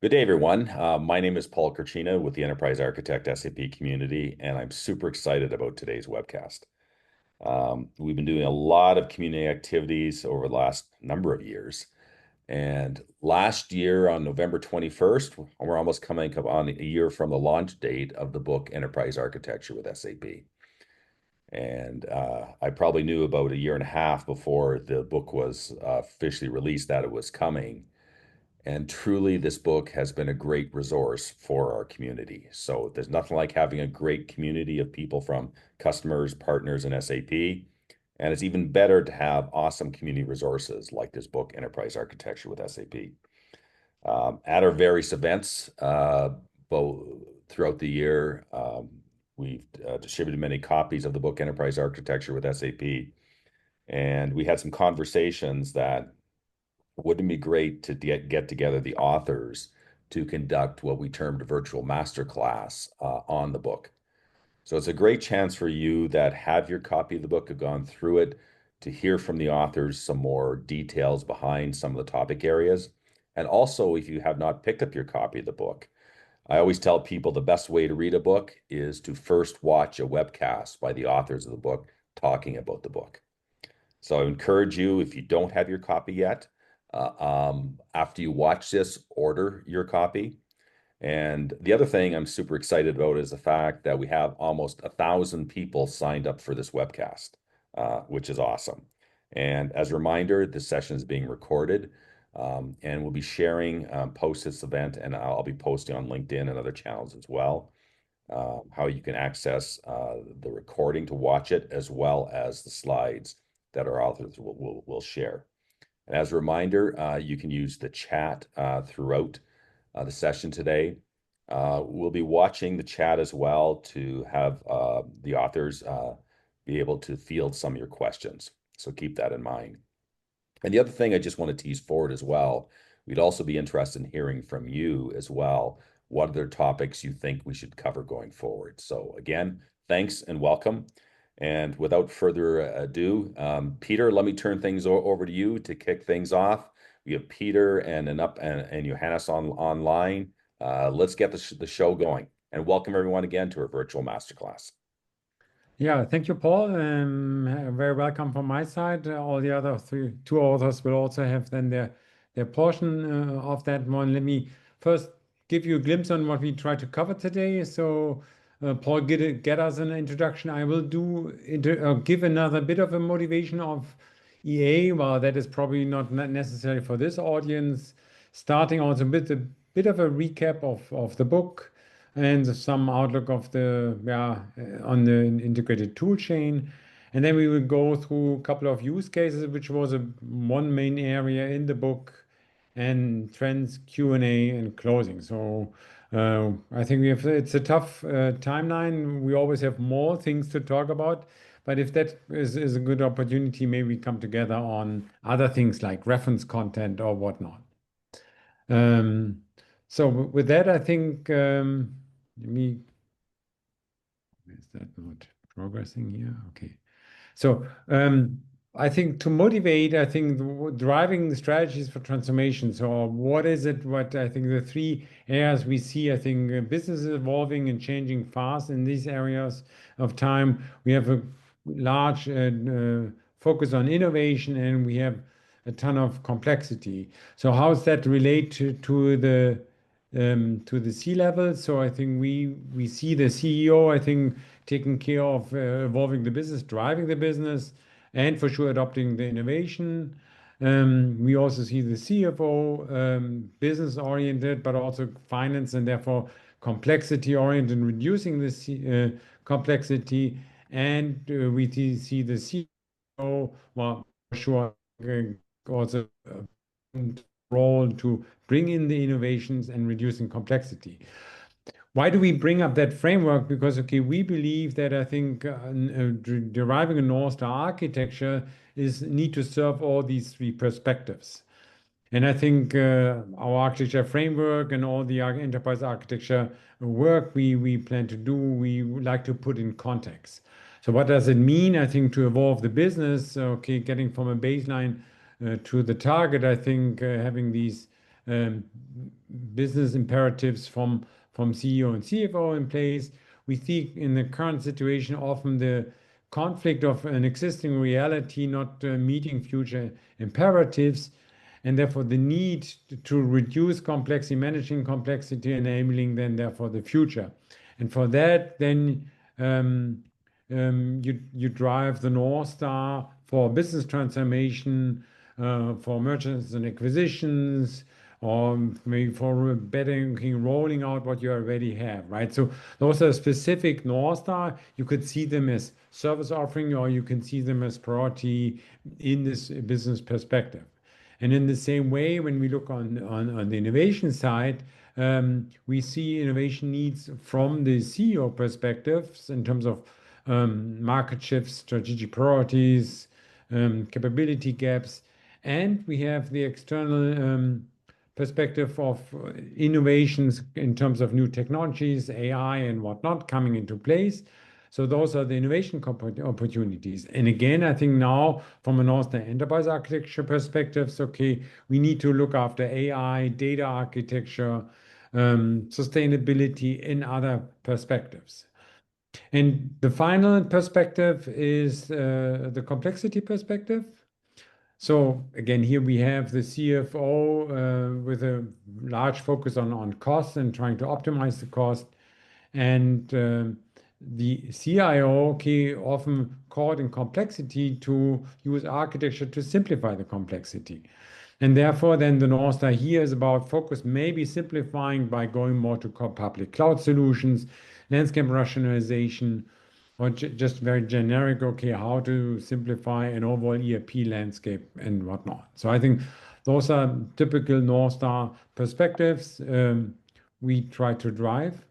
Good day, everyone. My name is Paul Kurchina with the Enterprise Architect SAP Community, and I'm super excited about today's webcast. We've been doing a lot of community activities over the last number of years. And last year on November 21st, we're almost coming up on a year from the launch date of the book Enterprise Architecture with SAP. And I probably knew about a year and a half before the book was officially released that it was coming. And truly, this book has been a great resource for our community. So there's nothing like having a great community of people from customers, partners, and SAP. And it's even better to have awesome community resources like this book, Enterprise Architecture with SAP. At our various events both throughout the year, we've distributed many copies of the book, Enterprise Architecture with SAP. And we had some conversations that wouldn't it be great to get together the authors to conduct what we termed a virtual masterclass on the book? So it's a great chance for you that have your copy of the book, have gone through it, to hear from the authors some more details behind some of the topic areas. And also, if you have not picked up your copy of the book, I always tell people the best way to read a book is to first watch a webcast by the authors of the book talking about the book. So I encourage you, if you don't have your copy yet, after you watch this, order your copy. And the other thing I'm super excited about is the fact that we have almost 1,000 people signed up for this webcast, which is awesome. And as a reminder, this session is being recorded, and we'll be sharing post this event, and I'll be posting on LinkedIn and other channels as well, how you can access the recording to watch it, as well as the slides that our authors will share. And as a reminder, you can use the chat throughout the session today. We'll be watching the chat as well to have the authors be able to field some of your questions. So keep that in mind. And the other thing I just want to tease forward as well, we'd also be interested in hearing from you as well. What other topics you think we should cover going forward? So again, thanks and welcome. And without further ado, Peter, let me turn things over to you to kick things off. We have Peter and Anup and Johannes online. Let's get the show going. And welcome everyone again to our virtual masterclass. Yeah, thank you, Paul. Very welcome from my side. All the other two authors will also have then their portion of that one. Let me first give you a glimpse on what we try to cover today. So Paul, get us an introduction. I will give another bit of a motivation of EA. Well, that is probably not necessary for this audience. Starting also with a bit of a recap of the book and some outlook of on the integrated tool chain. And then we will go through a couple of use cases, which was one main area in the book, and trends, Q&A, and closing. So I think it's a tough timeline. We always have more things to talk about, but if that is a good opportunity, maybe we come together on other things like reference content or whatnot. So with that, I think is that not progressing here? Okay. So I think to motivate, I think driving the strategies for transformation. So what is it? What I think the three areas we see, I think business is evolving and changing fast in these areas of time. We have a large focus on innovation, and we have a ton of complexity. So how does that relate to the C-level? So I think we see the CEO, I think, taking care of evolving the business, driving the business, and for sure adopting the innovation. We also see the CFO, business-oriented, but also finance, and therefore complexity-oriented, reducing the complexity. And we see the CEO, well, for sure, also role to bring in the innovations and reducing complexity. Why do we bring up that framework? Because, okay, we believe that I think deriving a North Star architecture need to serve all these three perspectives. And I think our architecture framework and all the enterprise architecture work we plan to do, we would like to put in context. So what does it mean? I think to evolve the business, okay, getting from a baseline to the target, I think having these um, business imperatives from CEO and CFO in place. We see in the current situation often the conflict of an existing reality not meeting future imperatives, and therefore the need to reduce complexity, managing complexity, enabling then therefore the future. And for that, then you drive the North Star for business transformation, for mergers and acquisitions, or maybe for better rolling out what you already have, right? So those are specific North Star. You could see them as service offering, or you can see them as priority in this business perspective. And in the same way, when we look on the innovation side, we see innovation needs from the CEO perspectives in terms of market shifts, strategic priorities, capability gaps, and we have the external perspective of innovations in terms of new technologies, AI and whatnot coming into place. So those are the innovation opportunities. And again, I think now from an enterprise architecture perspective, okay, we need to look after AI, data architecture, sustainability in other perspectives. And the final perspective is the complexity perspective. So again, here we have the CFO with a large focus on costs and trying to optimize the cost. And the CIO, okay, often caught in complexity to use architecture to simplify the complexity. And therefore, then the North Star here is about focus, maybe simplifying by going more to public cloud solutions, landscape rationalization, or just very generic, okay, how to simplify an overall ERP landscape and whatnot. So I think those are typical North Star perspectives we try to drive.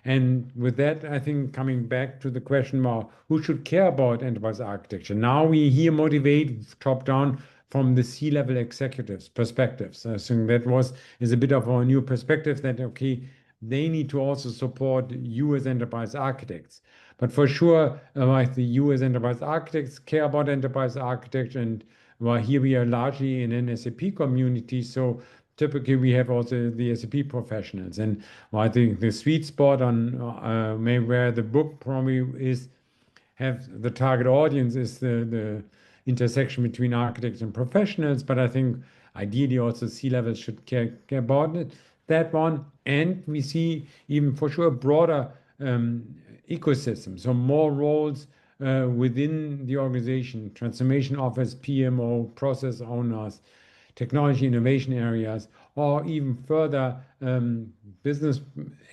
And with that, I think coming back to the question about who should care about enterprise architecture. Now we here motivate top down from the C-level executives' perspectives. I think that is a bit of a new perspective that, okay, they need to also support you as enterprise architects. But for sure, like the you as enterprise architects care about enterprise architecture, and well, here we are largely in an SAP community, so typically we have also the SAP professionals. And well, I think the sweet spot on maybe where the book probably is have the target audience is the intersection between architects and professionals, but I think ideally also C-levels should care about it, that one. And we see even for sure a broader ecosystem, so more roles within the organization, transformation office, PMO, process owners, technology innovation areas, or even further business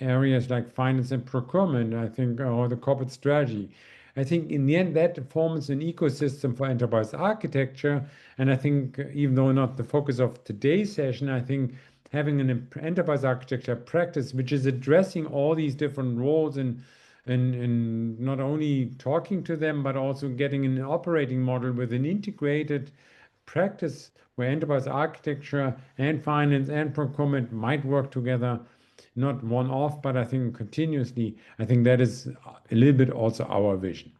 areas like finance and procurement, I think, or the corporate strategy. I think in the end that forms an ecosystem for enterprise architecture. And I think even though not the focus of today's session, I think having an enterprise architecture practice which is addressing all these different roles and not only talking to them, but also getting an operating model with an integrated practice where enterprise architecture and finance and procurement might work together, not one-off, but I think continuously. I think that is a little bit also our vision.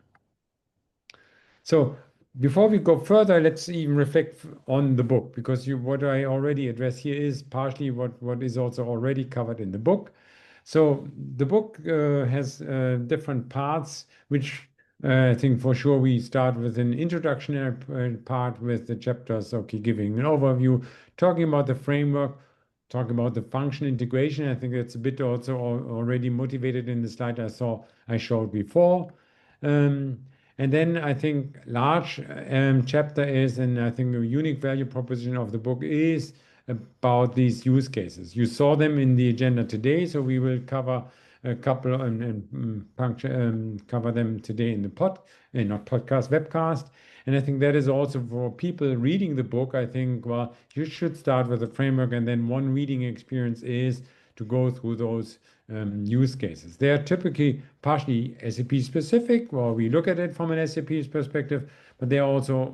So before we go further, let's even reflect on the book, because what I already address here is partially what is also already covered in the book. So the book has different parts, which I think for sure we start with an introductory part with the chapters, okay, giving an overview, talking about the framework, talking about the function integration. I think it's a bit also already motivated in the slide I showed before. And then I think large chapter is, and I think the unique value proposition of the book is about these use cases. You saw them in the agenda today, so we will cover a couple and cover them today in the not podcast, webcast. And I think that is also for people reading the book. I think, well, you should start with the framework, and then one reading experience is to go through those use cases. They are typically partially SAP specific, or we look at it from an SAP perspective, but they are also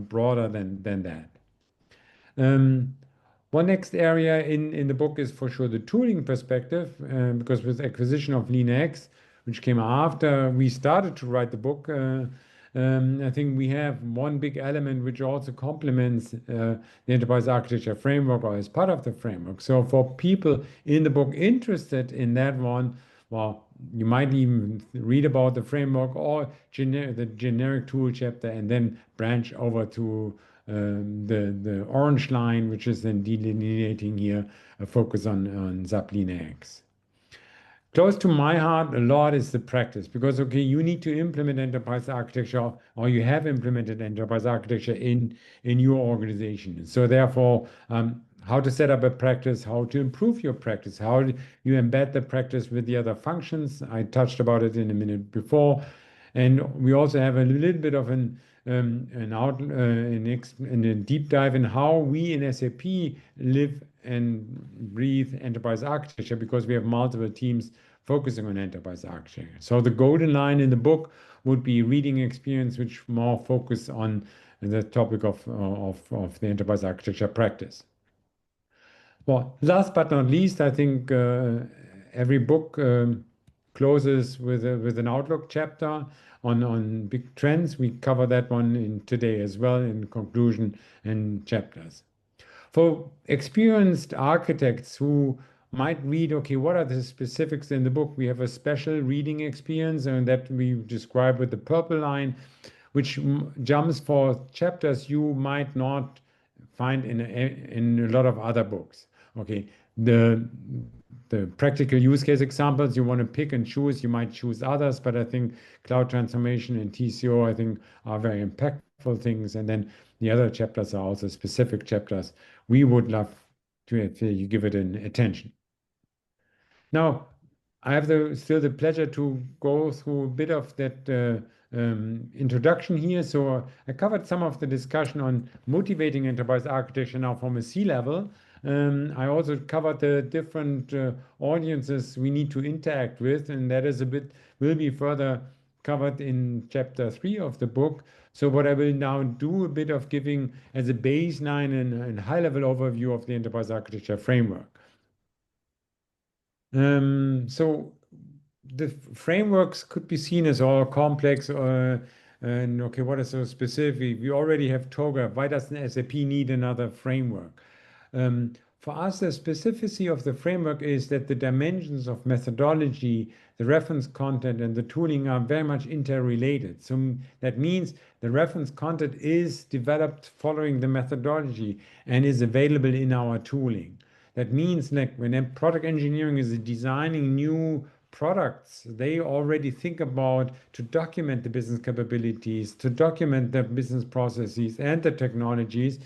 broader than that. One next area in the book is for sure the tooling perspective, because with acquisition of LeanX, which came after we started to write the book, I think we have one big element which also complements the enterprise architecture framework or is part of the framework. So for people in the book interested in that one, well, you might even read about the framework or the generic tool chapter and then branch over to the orange line, which is then delineating here a focus on SAP LeanIX. Close to my heart a lot is the practice because, okay, you need to implement enterprise architecture or you have implemented enterprise architecture in your organization. So therefore, how to set up a practice, how to improve your practice, how do you embed the practice with the other functions. I touched about it in a minute before. And we also have a little bit of in a deep dive in how we in SAP live and breathe enterprise architecture because we have multiple teams focusing on enterprise architecture. So the golden line in the book would be reading experience, which more focus on the topic of the enterprise architecture practice. Well, last but not least, I think every book closes with an outlook chapter on big trends. We cover that one in today as well in conclusion and chapters. For experienced architects who might read, okay, what are the specifics in the book? We have a special reading experience and that we describe with the purple line, which jumps for chapters you might not find in a lot of other books. Okay, the practical use case examples you want to pick and choose, you might choose others, but I think cloud transformation and TCO, I think, are very impactful things. And then the other chapters are also specific chapters. We would love to have you give it an attention. Now, I have still the pleasure to go through a bit of that introduction here. So I covered some of the discussion on motivating enterprise architecture now from a C-level. I also covered the different audiences we need to interact with, and that is will be further covered in chapter 3 of the book. So what I will now do a bit of giving as a baseline and high-level overview of the enterprise architecture framework. So the frameworks could be seen as all complex and okay, what is so specific? We already have TOGAF. Why doesn't SAP need another framework? For us, the specificity of the framework is that the dimensions of methodology, the reference content, and the tooling are very much interrelated. So that means the reference content is developed following the methodology and is available in our tooling. That means like when product engineering is designing new products, they already think about to document the business capabilities, to document the business processes and the technologies.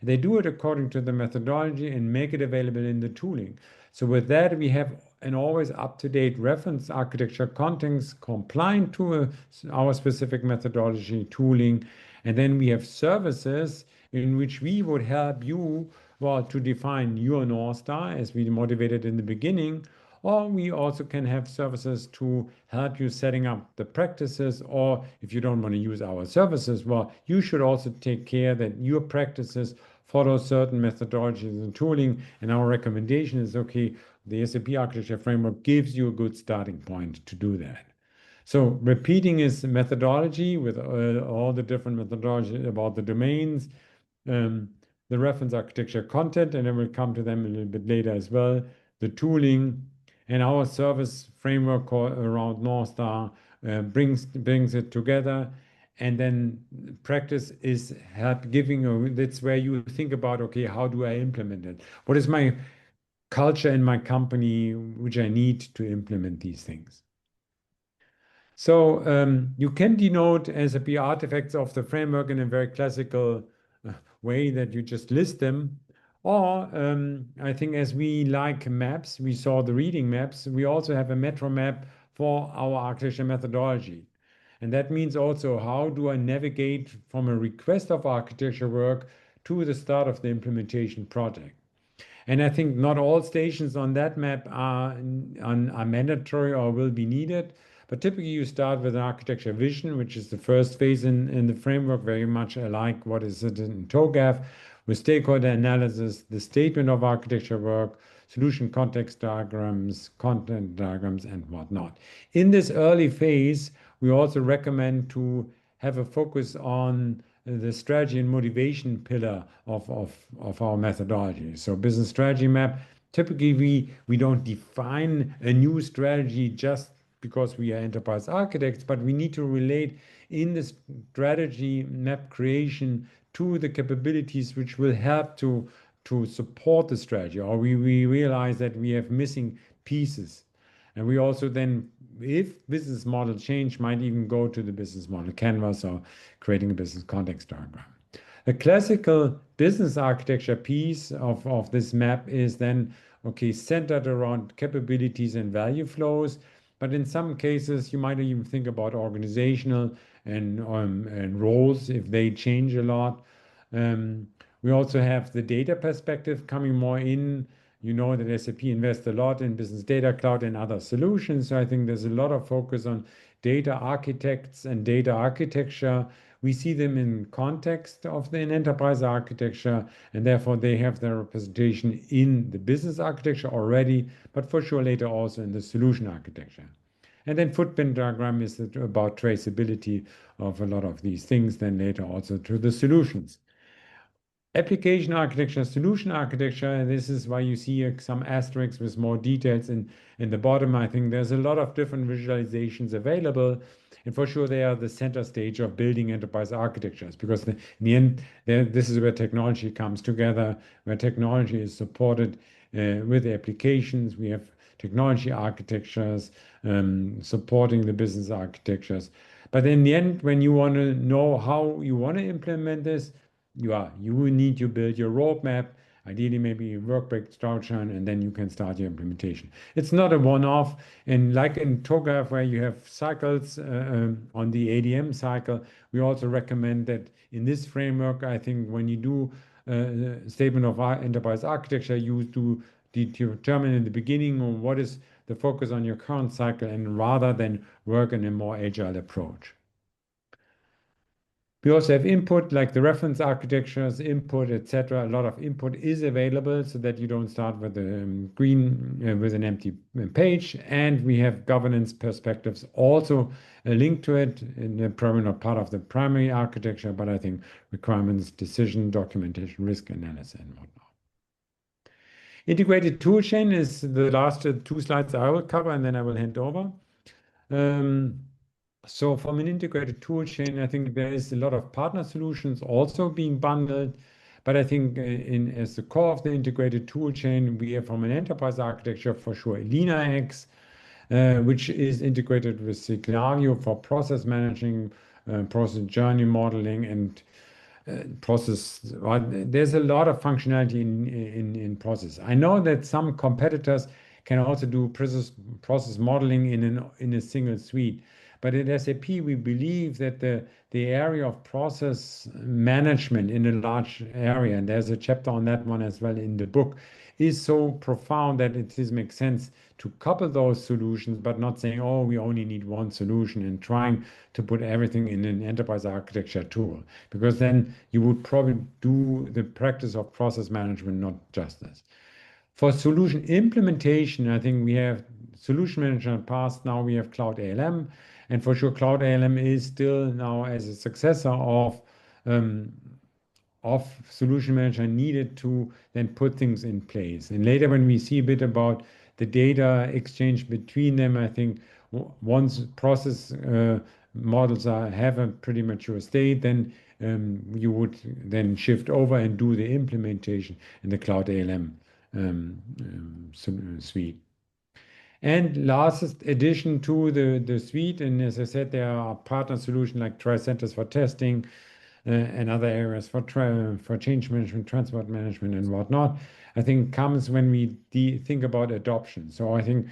They do it according to the methodology and make it available in the tooling. So with that, we have an always up-to-date reference architecture contents compliant to our specific methodology tooling. And then we have services in which we would help you, well, to define your North Star as we motivated in the beginning, or we also can have services to help you setting up the practices, or if you don't want to use our services, well, you should also take care that your practices follow certain methodologies and tooling. And our recommendation is, okay, the SAP architecture framework gives you a good starting point to do that. So repeating is methodology with all the different methodologies about the domains, the reference architecture content, and then we'll come to them a little bit later as well, the tooling, and our service framework around North Star brings it together. And then practice is help giving, that's where you think about, okay, how do I implement it? What is my culture in my company which I need to implement these things? So you can denote SAP artifacts of the framework in a very classical way that you just list them. Or I think as we like maps, we saw the reading maps, we also have a metro map for our architecture methodology. And that means also how do I navigate from a request of architecture work to the start of the implementation project. And I think not all stations on that map are mandatory or will be needed. But typically you start with an architecture vision, which is the first phase in the framework, very much alike what is it in TOGAF, with stakeholder analysis, the statement of architecture work, solution context diagrams, content diagrams, and whatnot. In this early phase, we also recommend to have a focus on the strategy and motivation pillar of our methodology. So business strategy map, typically we don't define a new strategy just because we are enterprise architects, but we need to relate in the strategy map creation to the capabilities which will help to support the strategy, or we realize that we have missing pieces. And we also then, if business model change, might even go to the business model canvas or creating a business context diagram. A classical business architecture piece of this map is then, okay, centered around capabilities and value flows. But in some cases, you might even think about organizational and roles if they change a lot. We also have the data perspective coming more in. You know that SAP invests a lot in business data cloud and other solutions. So I think there's a lot of focus on data architects and data architecture. We see them in context of the enterprise architecture, and therefore they have their representation in the business architecture already, but for sure later also in the solution architecture. And then footprint diagram is about traceability of a lot of these things, then later also to the solutions. Application architecture, solution architecture, this is why you see some asterisks with more details in the bottom. I think there's a lot of different visualizations available. And for sure, they are the center stage of building enterprise architectures, because in the end, this is where technology comes together, where technology is supported with applications. We have technology architectures supporting the business architectures. But in the end, when you want to know how you want to implement this, you will need to build your roadmap, ideally maybe a work break structure, and then you can start your implementation. It's not a one-off, and like in TOGAF where you have cycles on the ADM cycle, we also recommend that in this framework, I think when you do a statement of enterprise architecture, you do determine in the beginning on what is the focus on your current cycle, and rather than work in a more agile approach. We also have input like the reference architectures, input, etc. A lot of input is available so that you don't start with a with an empty page. And we have governance perspectives also linked to it, in probably not part of the primary architecture, but I think requirements, decision, documentation, risk analysis, and whatnot. Integrated toolchain is the last two slides I will cover, and then I will hand over. So from an integrated tool chain, I think there is a lot of partner solutions also being bundled. But I think as the core of the integrated tool chain, we have from an enterprise architecture for sure LeanIX, which is integrated with Signavio for process managing, process journey modeling, and process. There's a lot of functionality in process. I know that some competitors can also do process modeling in a single suite. But at SAP, we believe that the area of process management in a large area, and there's a chapter on that one as well in the book, is so profound that it makes sense to couple those solutions, but not saying, oh, we only need one solution and trying to put everything in an enterprise architecture tool, because then you would probably do the practice of process management not justice. For solution implementation, I think we have solution manager in the past, now we have Cloud ALM. And for sure, Cloud ALM is still now as a successor of Solution Manager needed to then put things in place. And later, when we see a bit about the data exchange between them, I think once process models have a pretty mature state, then you would then shift over and do the implementation in the Cloud ALM suite. And last addition to the suite, and as I said, there are partner solutions like Tri-Centers for testing and other areas for change management, transport management, and whatnot. I think comes when we think about adoption. So I think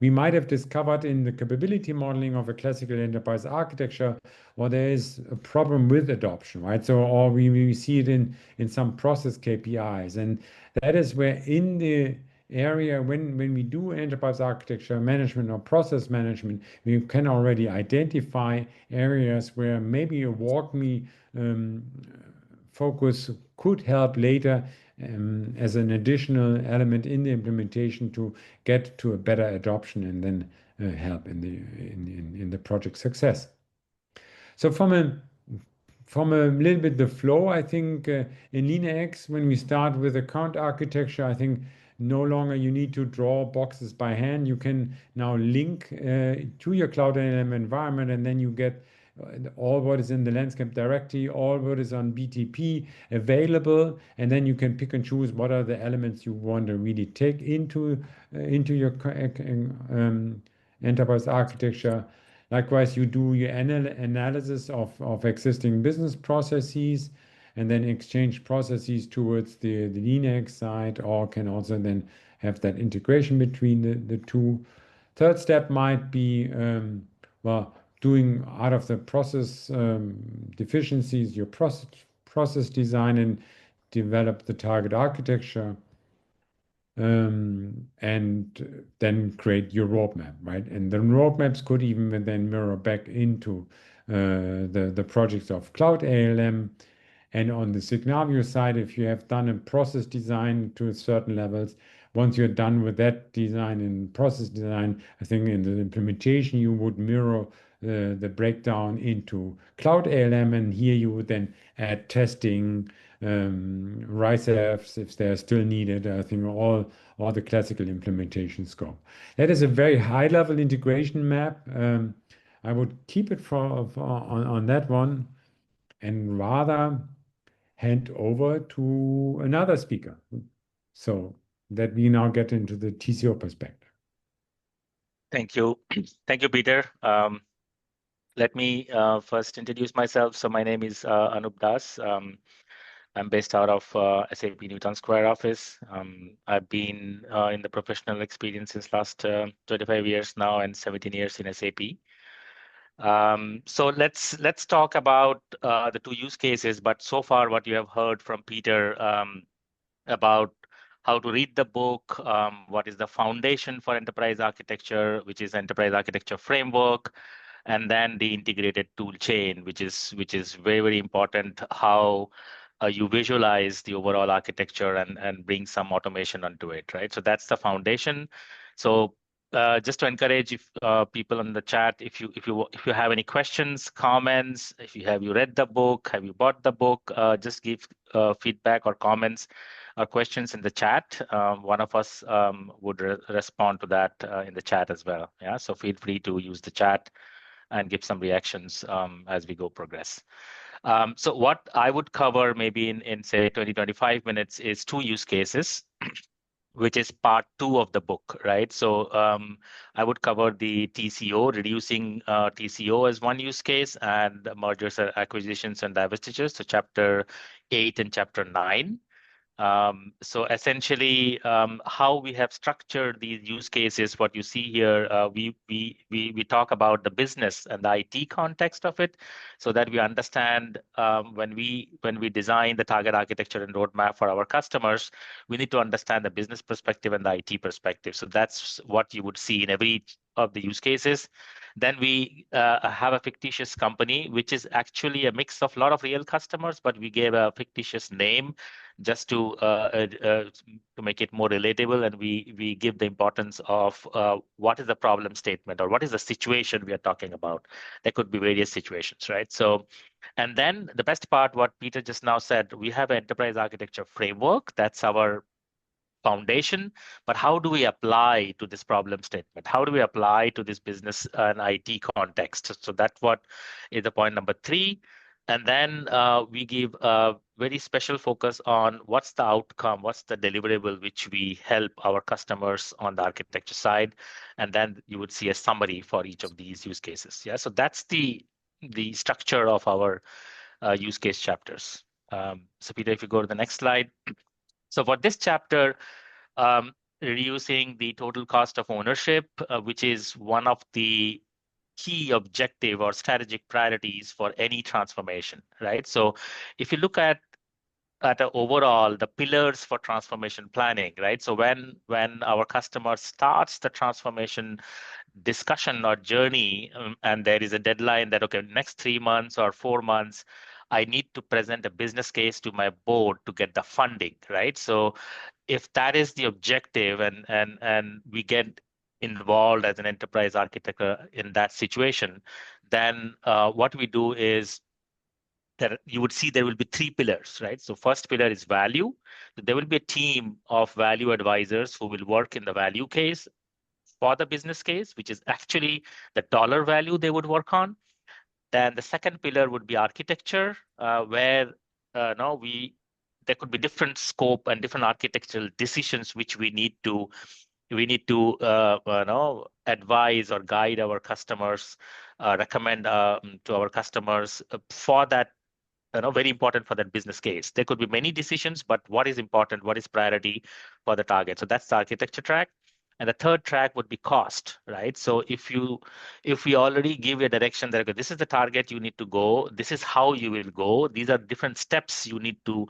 we might have discovered in the capability modeling of a classical enterprise architecture, or there is a problem with adoption, right? So, or we see it in some process KPIs, and that is where in the area when we do enterprise architecture management or process management, we can already identify areas where maybe a WalkMe focus could help later as an additional element in the implementation to get to a better adoption and then help in the project success. So from a little bit the flow, I think in LeanX, when we start with account architecture, I think no longer you need to draw boxes by hand. You can now link to your Cloud ALM environment, and then you get all what is in the landscape directory, all what is on BTP available, and then you can pick and choose what are the elements you want to really take into your enterprise architecture. Likewise, you do your analysis of existing business processes and then exchange processes towards the LeanX side, or can also then have that integration between the two. Third step might be, well, doing out of the process deficiencies, your process design and develop the target architecture, and then create your roadmap, right? And the roadmaps could even then mirror back into the projects of Cloud ALM. And on the Signavio side, if you have done a process design to certain levels, once you're done with that design and process design, I think in the implementation, you would mirror the breakdown into Cloud ALM, and here you would then add testing, RISE-Fs if they're still needed. I think all the classical implementation scope. That is a very high-level integration map. I would keep it on that one and rather hand over to another speaker so that we now get into the TCO perspective. Thank you. Thank you, Peter. Let me first introduce myself. So my name is Anup Das. I'm based out of SAP Newton Square office. I've been in the professional experience since last 25 years now and 17 years in SAP. So let's talk about the two use cases. But so far, what you have heard from Peter about how to read the book, what is the foundation for enterprise architecture, which is Enterprise Architecture Framework, and then the integrated tool chain, which is very, very important, how you visualize the overall architecture and bring some automation onto it, right? So that's the foundation. So just to encourage people in the chat, if you have any questions, comments, if you read the book, have you bought the book, just give feedback or comments or questions in the chat. One of us would respond to that in the chat as well. Yeah, so feel free to use the chat and give some reactions as we go progress. So what I would cover maybe in say 20-25 minutes is two use cases, which is part 2 of the book, right? So I would cover the TCO, reducing TCO as one use case, and mergers, acquisitions, and divestitures, so chapter 8 and chapter 9. So essentially, how we have structured these use cases, what you see here, we talk about the business and the IT context of it, so that we understand when we design the target architecture and roadmap for our customers, we need to understand the business perspective and the IT perspective. So that's what you would see in every of the use cases. Then we have a fictitious company, which is actually a mix of a lot of real customers, but we gave a fictitious name just to make it more relatable, and we give the importance of what is the problem statement or what is the situation we are talking about. There could be various situations, right? So, and then the best part, what Peter just now said, we have an enterprise architecture framework. That's our foundation, but how do we apply to this problem statement? How do we apply to this business and IT context? So that's what is the point number 3. And then we give a very special focus on what's the outcome, what's the deliverable which we help our customers on the architecture side. And then you would see a summary for each of these use cases. Yeah, so that's the structure of our use case chapters. So Peter, if you go to the next slide. So for this chapter, reducing the total cost of ownership, which is one of the key objective or strategic priorities for any transformation, right? So if you look at overall the pillars for transformation planning, right? So when our customer starts the transformation discussion or journey, and there is a deadline that, okay, next 3 months or 4 months, I need to present a business case to my board to get the funding, right? So if that is the objective and we get involved as an enterprise architect in that situation, then what we do is that you would see there will be three pillars, right? So first pillar is value. So there will be a team of value advisors who will work in the value case for the business case, which is actually the dollar value they would work on. Then the second pillar would be architecture, where no, there could be different scope and different architectural decisions which we need to advise or guide our customers, recommend to our customers for that. Very important for that business case. There could be many decisions, but what is important, what is priority for the target? So that's the architecture track. And the third track would be cost, right? So if we already give you a direction that, okay, this is the target you need to go, this is how you will go, these are different steps you need to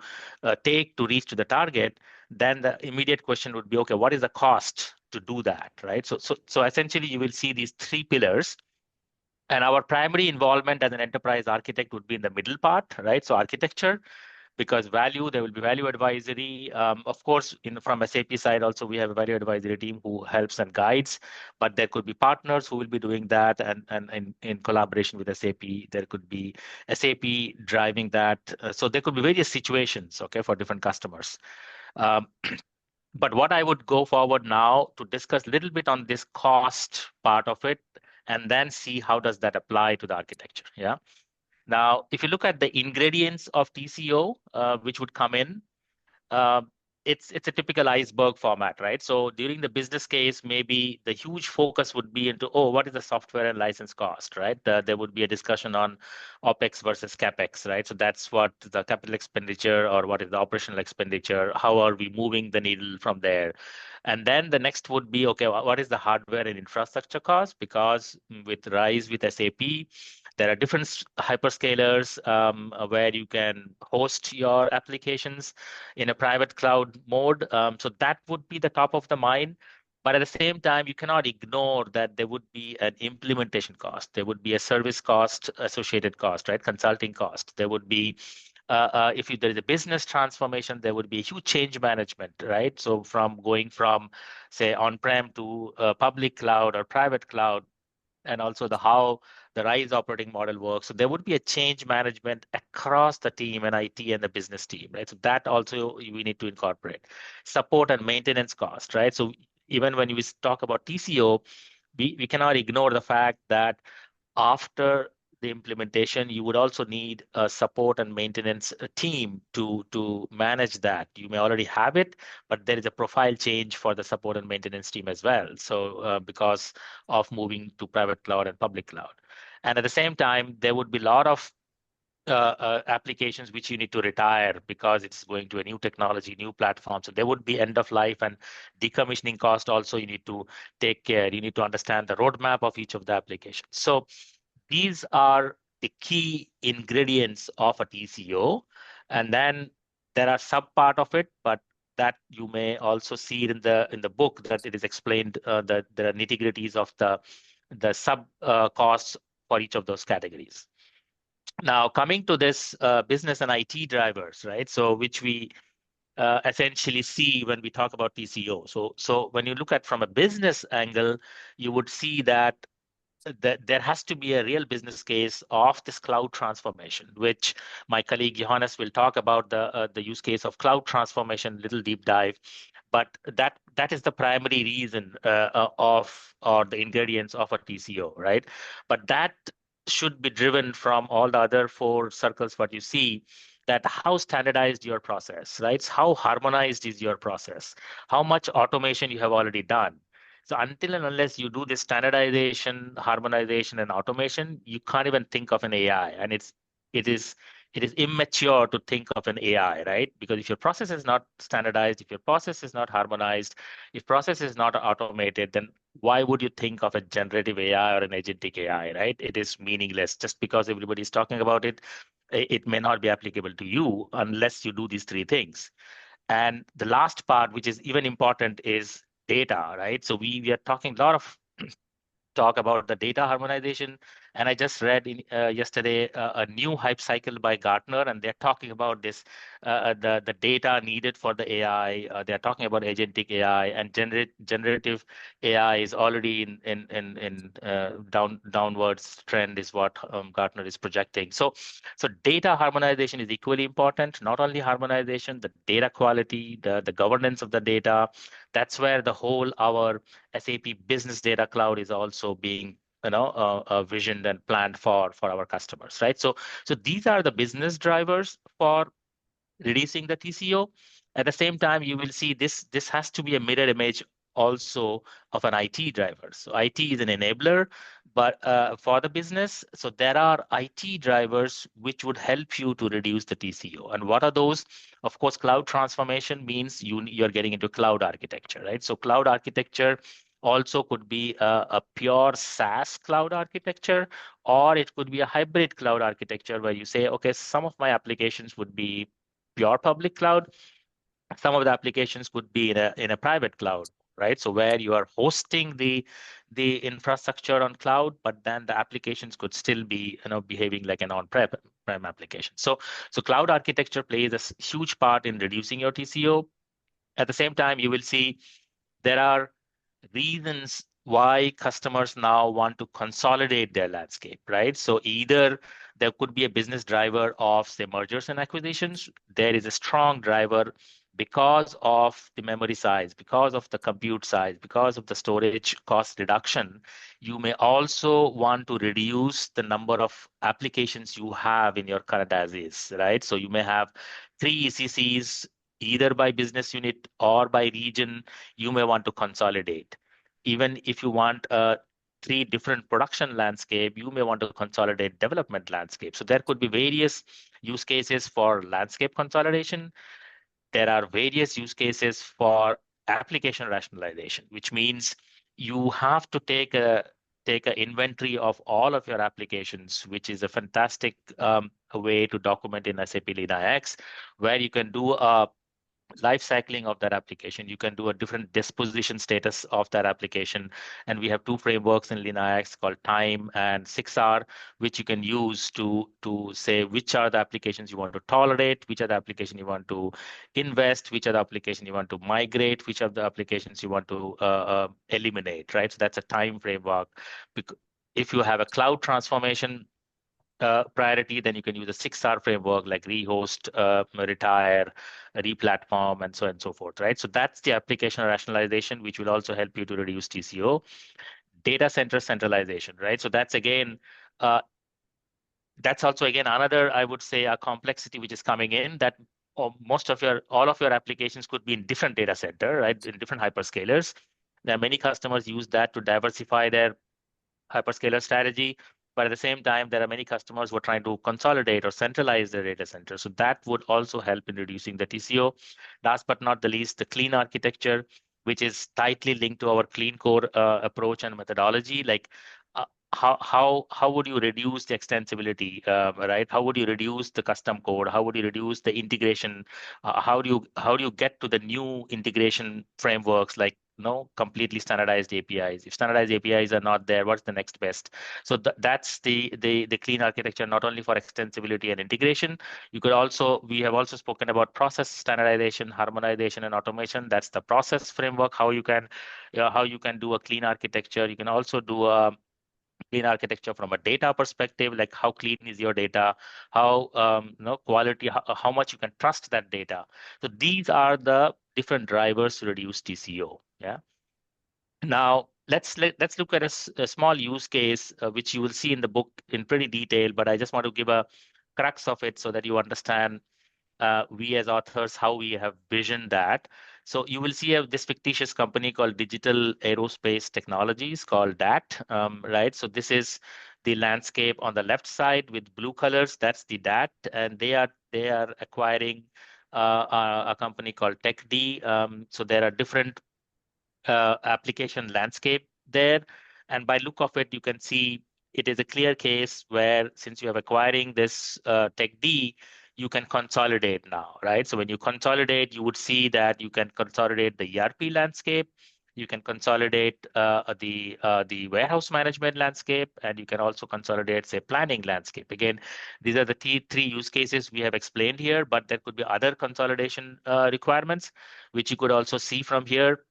take to reach to the target, then the immediate question would be, okay, what is the cost to do that, right? So essentially you will see these three pillars. And our primary involvement as an enterprise architect would be in the middle part, right? So architecture, because value, there will be value advisory. Of course, from SAP side also, we have a value advisory team who helps and guides, but there could be partners who will be doing that, and in collaboration with SAP, there could be SAP driving that. So there could be various situations, okay, for different customers. But what I would go forward now to discuss a little bit on this cost part of it, and then see how does that apply to the architecture. Yeah. Now, if you look at the ingredients of TCO, which would come in, uh, it's a typical iceberg format, right? So during the business case, maybe the huge focus would be into, oh, what is the software and license cost, right? There would be a discussion on OPEX versus CAPEX, right? So that's what the capital expenditure, or what is the operational expenditure, how are we moving the needle from there? And then the next would be, okay, what is the hardware and infrastructure cost? Because with RISE with SAP, there are different hyperscalers where you can host your applications in a private cloud mode. So that would be the top of the mind. But at the same time, you cannot ignore that there would be an implementation cost. There would be a service cost, associated cost, right? Consulting cost. There would be, if there is a business transformation, there would be a huge change management, right? So from going from, say, on-prem to public cloud or private cloud, and also how the RISE operating model works. So there would be a change management across the team and IT and the business team, right? So that also we need to incorporate. Support and maintenance cost, right? So even when we talk about TCO, we cannot ignore the fact that after the implementation, you would also need a support and maintenance team to manage that. You may already have it, but there is a profile change for the support and maintenance team as well. So because of moving to private cloud and public cloud. And at the same time, there would be a lot of applications which you need to retire because it's going to a new technology, new platform. So there would be end of life and decommissioning cost also you need to take care. You need to understand the roadmap of each of the applications. So these are the key ingredients of a TCO. And then there are sub part of it, but that you may also see in the book that it is explained that there are nitty-gritties of the sub costs for each of those categories. Now, coming to this business and IT drivers, right? So which we essentially see when we talk about TCO. So when you look at from a business angle, you would see that there has to be a real business case of this cloud transformation, which my colleague Johannes will talk about the use case of cloud transformation, little deep dive. But that is the primary reason or the ingredients of a TCO, right? But that should be driven from all the other four circles what you see, that how standardized your process, right? How harmonized is your process? How much automation you have already done? So until and unless you do this standardization, harmonization, and automation, you can't even think of an AI. And it is immature to think of an AI, right? Because if your process is not standardized, if your process is not harmonized, if process is not automated, then why would you think of a generative AI or an agentic AI, right? It is meaningless. Just because everybody is talking about it, it may not be applicable to you unless you do these three things. And the last part, which is even important, is data, right? So we are talking a lot of talk about the data harmonization And I just read yesterday a new hype cycle by Gartner, and they're talking about this the data needed for the AI. They're talking about agentic AI, and generative AI is already in downwards trend is what Gartner is projecting. So data harmonization is equally important. Not only harmonization, the data quality, the governance of the data. That's where the whole our SAP Business Data Cloud is also being visioned and planned for our customers, right? So these are the business drivers for reducing the TCO. At the same time, you will see this has to be a mirror image also of an IT driver. So IT is an enabler, but for the business, so there are IT drivers which would help you to reduce the TCO. And what are those? Of course, cloud transformation means you're getting into cloud architecture, right? So cloud architecture also could be a pure SaaS cloud architecture, or it could be a hybrid cloud architecture where you say, okay, some of my applications would be pure public cloud. Some of the applications could be in a private cloud, right? So where you are hosting the infrastructure on cloud, but then the applications could still be behaving like an on-prem application. So cloud architecture plays a huge part in reducing your TCO. At the same time, you will see there are reasons why customers now want to consolidate their landscape, right? So either there could be a business driver of, say, mergers and acquisitions. There is a strong driver because of the memory size, because of the compute size, because of the storage cost reduction. You may also want to reduce the number of applications you have in your current as is, right? So you may have 3 ECCs, either by business unit or by region. You may want to consolidate. Even if you want 3 different production landscape, you may want to consolidate development landscape. So there could be various use cases for landscape consolidation. There are various use cases for application rationalization, which means you have to take an inventory of all of your applications, which is a fantastic way to document in SAP LeanIX, where you can do a life cycling of that application. You can do a different disposition status of that application. And we have 2 frameworks in LeanIX called Time and 6R, which you can use to say which are the applications you want to tolerate, which are the applications you want to invest, which are the applications you want to migrate, which are the applications you want to eliminate, right? So that's a time framework. If you have a cloud transformation priority, then you can use a 6R framework like rehost, retire, replatform, and so on and so forth, right? So that's the application rationalization, which will also help you to reduce TCO. Data center centralization, right? So that's also again another, I would say, a complexity which is coming in, that all of your applications could be in different data center, right? In different hyperscalers. There are many customers use that to diversify their hyperscaler strategy. But at the same time, there are many customers who are trying to consolidate or centralize their data center. So that would also help in reducing the TCO. Last but not the least, the clean architecture, which is tightly linked to our clean core approach and methodology. Like how would you reduce the extensibility, right? How would you reduce the custom code? How would you reduce the integration? How do you get to the new integration frameworks like completely standardized APIs? If standardized APIs are not there, what's the next best? So that's the clean architecture, not only for extensibility and integration. We have also spoken about process standardization, harmonization, and automation. That's the process framework. How you can do a clean architecture. You can also do a clean architecture from a data perspective, like how clean is your data, how quality, how much you can trust that data. So these are the different drivers to reduce TCO. Yeah. Now let's look at a small use case which you will see in the book in pretty detail, but I just want to give a crux of it so that you understand we as authors how we have visioned that. So you will see this fictitious company called Digital Aerospace Technologies, called DAT, right? So this is the landscape on the left side with blue colors. That's the DAT, and they are acquiring a company called TechD. So there are different application landscape there, and by look of it, you can see it is a clear case where, since you are acquiring this TechD, you can consolidate now, right? So when you consolidate, you would see that you can consolidate the ERP landscape, You can consolidate the warehouse management landscape, and you can also consolidate, say, planning landscape. Again, these are the three use cases we have explained here, but there could be other consolidation requirements, which you could also see from here.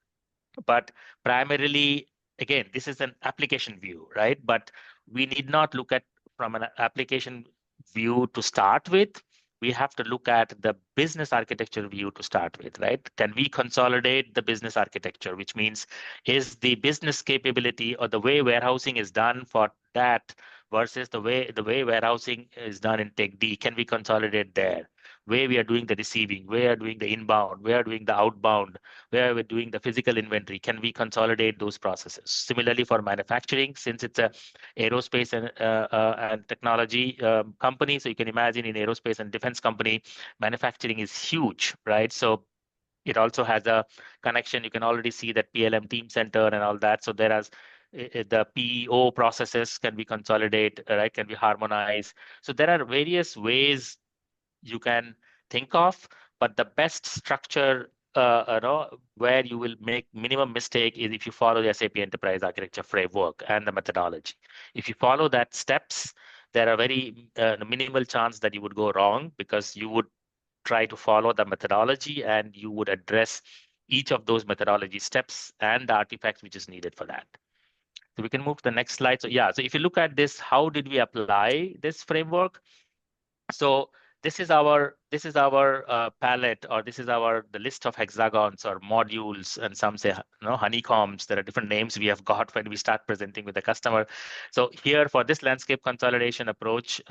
But primarily, again, this is an application view, right? But we need not look at from an application view to start with. We have to look at the business architecture view to start with, right? Can we consolidate the business architecture, which means is the business capability or the way warehousing is done for that versus the way warehousing is done in Tech D? Can we consolidate there? Where we are doing the receiving, where we are doing the inbound, where we are doing the outbound, where we're doing the physical inventory, can we consolidate those processes? Similarly, for manufacturing, since it's a aerospace and technology company, so you can imagine in aerospace and defense company, manufacturing is huge, right? So it also has a connection. You can already see that PLM Team Center and all that. So there is the PEO processes can be consolidated, right? Can be harmonized. So there are various ways you can think of, but the best structure where you will make minimum mistake is if you follow the SAP Enterprise Architecture Framework and the methodology. If you follow that steps, there are very minimal chance that you would go wrong, because you would try to follow the methodology and you would address each of those methodology steps and the artifacts which is needed for that. So we can move to the next slide. So yeah, so if you look at this, how did we apply this framework? So this is our palette, or this is the list of hexagons or modules, and some say honeycombs. There are different names we have got when we start presenting with the customer. So here for this landscape consolidation approach,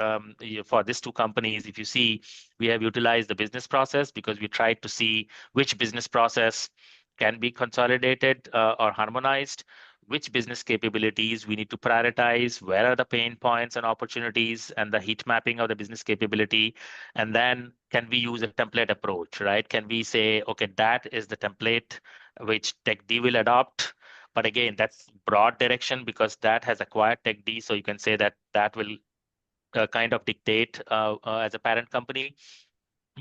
for these two companies, if you see, we have utilized the business process because we tried to see which business process can be consolidated or harmonized, which business capabilities we need to prioritize, where are the pain points and opportunities, and the heat mapping of the business capability. And then can we use a template approach, right? Can we say, okay, that is the template which Tech D will adopt? But again, that's broad direction because that has acquired Tech D. So you can say that that will kind of dictate as a parent company.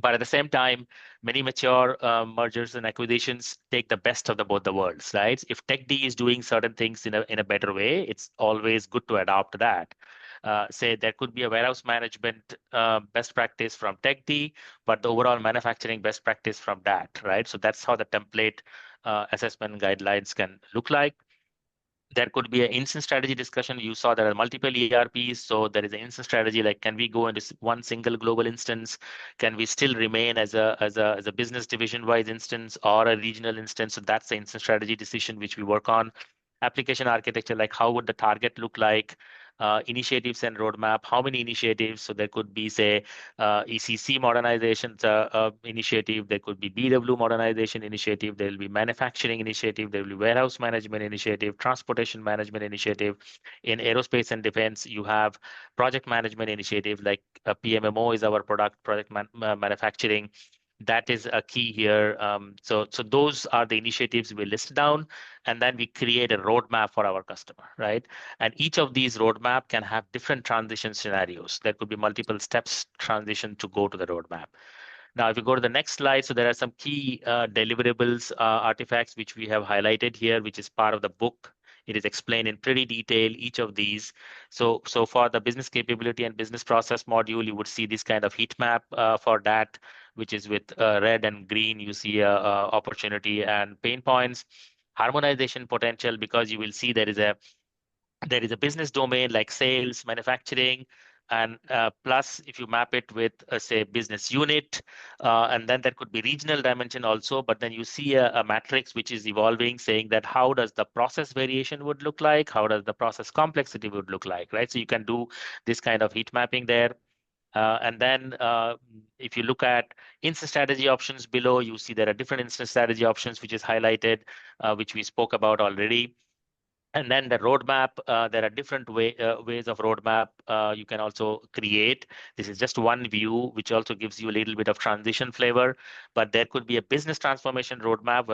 But at the same time, many mature mergers and acquisitions take the best of both the worlds, right? If Tech D is doing certain things in a better way, it's always good to adopt that. Say there could be a warehouse management best practice from Tech D, but the overall manufacturing best practice from that, right? So that's how the template assessment guidelines can look like. There could be an instance strategy discussion. You saw there are multiple ERPs, so there is an instance strategy. Like, can we go into one single global instance? Can we still remain as a business division-wise instance or a regional instance? So that's the instance strategy decision which we work on. Application architecture, like how would the target look like? Initiatives and roadmap, how many initiatives? So there could be, say, ECC modernization initiative, there could be BW modernization initiative, there will be manufacturing initiative, there will be warehouse management initiative, transportation management initiative. In aerospace and defense, you have project management initiative, like PMMO is our project manufacturing. That is a key here. So those are the initiatives we list down, and then we create a roadmap for our customer, right? And each of these roadmap can have different transition scenarios. There could be multiple steps transition to go to the roadmap. Now, if you go to the next slide, so there are some key deliverables artifacts which we have highlighted here, which is part of the book. It is explained in pretty detail, each of these. So for the business capability and business process module, you would see this kind of heat map for that, which is with red and green. You see opportunity and pain points. Harmonization potential, because you will see there is a business domain like sales, manufacturing, and plus if you map it with say business unit, and then there could be regional dimension also, but then you see a matrix which is evolving, saying that how does the process variation would look like, how does the process complexity would look like, right? So you can do this kind of heat mapping there. And then if you look at instance strategy options below, you see there are different instance strategy options which is highlighted, which we spoke about already. And then the roadmap, there are different ways of roadmap you can also create. This is just one view, which also gives you a little bit of transition flavor. But there could be a business transformation roadmap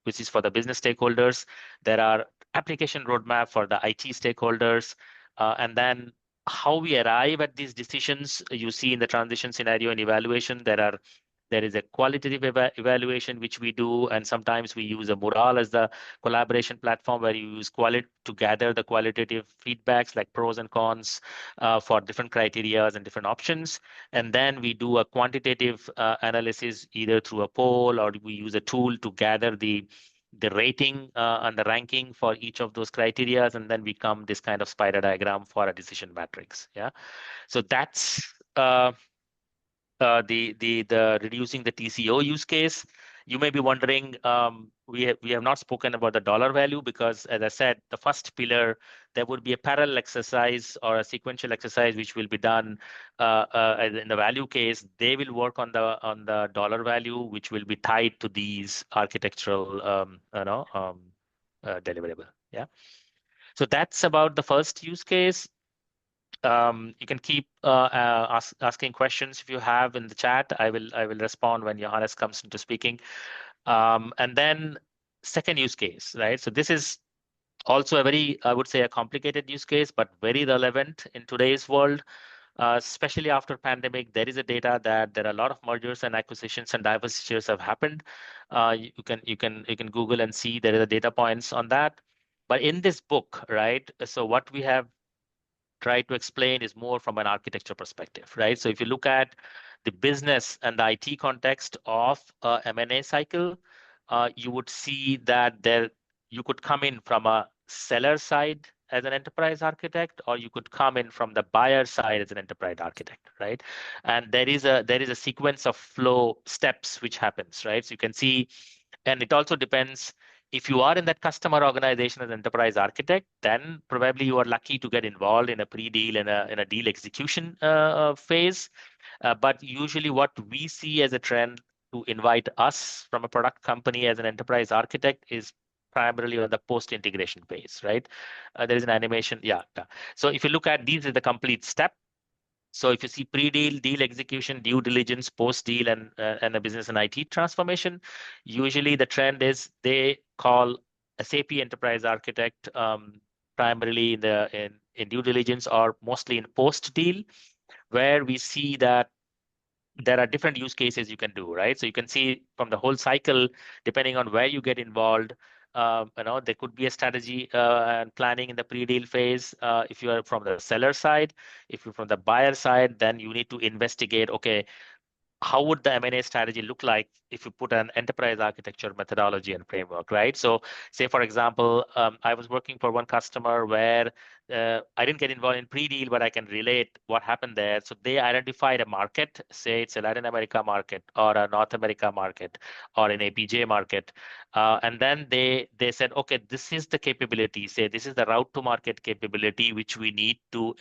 which is for the business stakeholders. There are application roadmap for the IT stakeholders. And then how we arrive at these decisions, you see in the transition scenario and evaluation, there are There is a qualitative evaluation which we do, and sometimes we use a Mural as the collaboration platform where you use to gather the qualitative feedbacks like pros and cons for different criteria and different options. And then we do a quantitative analysis either through a poll, or we use a tool to gather the rating and the ranking for each of those criteria, and then we come this kind of spider diagram for a decision matrix. Yeah, so that's the reducing the TCO use case. You may be wondering, we have not spoken about the dollar value because, as I said, the first pillar, there would be a parallel exercise or a sequential exercise which will be done in the value case. They will work on the dollar value, which will be tied to these architectural deliverable. Yeah. So that's about the first use case. You can keep asking questions if you have in the chat. I will respond when Johannes comes into speaking. And then second use case, right? So this is also a very, I would say, a complicated use case, but very relevant in today's world, especially after pandemic. There is a data that there are a lot of mergers and acquisitions and divestitures have happened. You can Google and see there are data points on that. But in this book, right? So what we have try to explain is more from an architecture perspective, right? So if you look at the business and the IT context of a M&A cycle, you would see that you could come in from a seller side as an enterprise architect, or you could come in from the buyer side as an enterprise architect, right? And there is a sequence of flow steps which happens, right? So you can see, and it also depends. If you are in that customer organization as enterprise architect, then probably you are lucky to get involved in a pre-deal and in a deal execution phase. But usually what we see as a trend to invite us from a product company as an enterprise architect is primarily on the post-integration phase, right? There is an animation. Yeah. So if you look at these as the complete step, so if you see pre-deal, deal execution, due diligence, post-deal, and a business and IT transformation, usually the trend is they call SAP Enterprise Architect primarily in due diligence or mostly in post-deal, where we see that there are different use cases you can do, right? So you can see from the whole cycle, depending on where you get involved, there could be a strategy and planning in the pre-deal phase. If you are from the seller side, if you're from the buyer side, then you need to investigate, okay, how would the M&A strategy look like if you put an enterprise architecture methodology and framework, right? So say, for example, I was working for one customer where I didn't get involved in pre-deal, but I can relate what happened there. So they identified a market, say it's a Latin America market or a North America market or an APJ market. And then they said, okay, this is the capability, say this is the route to market capability, which we need to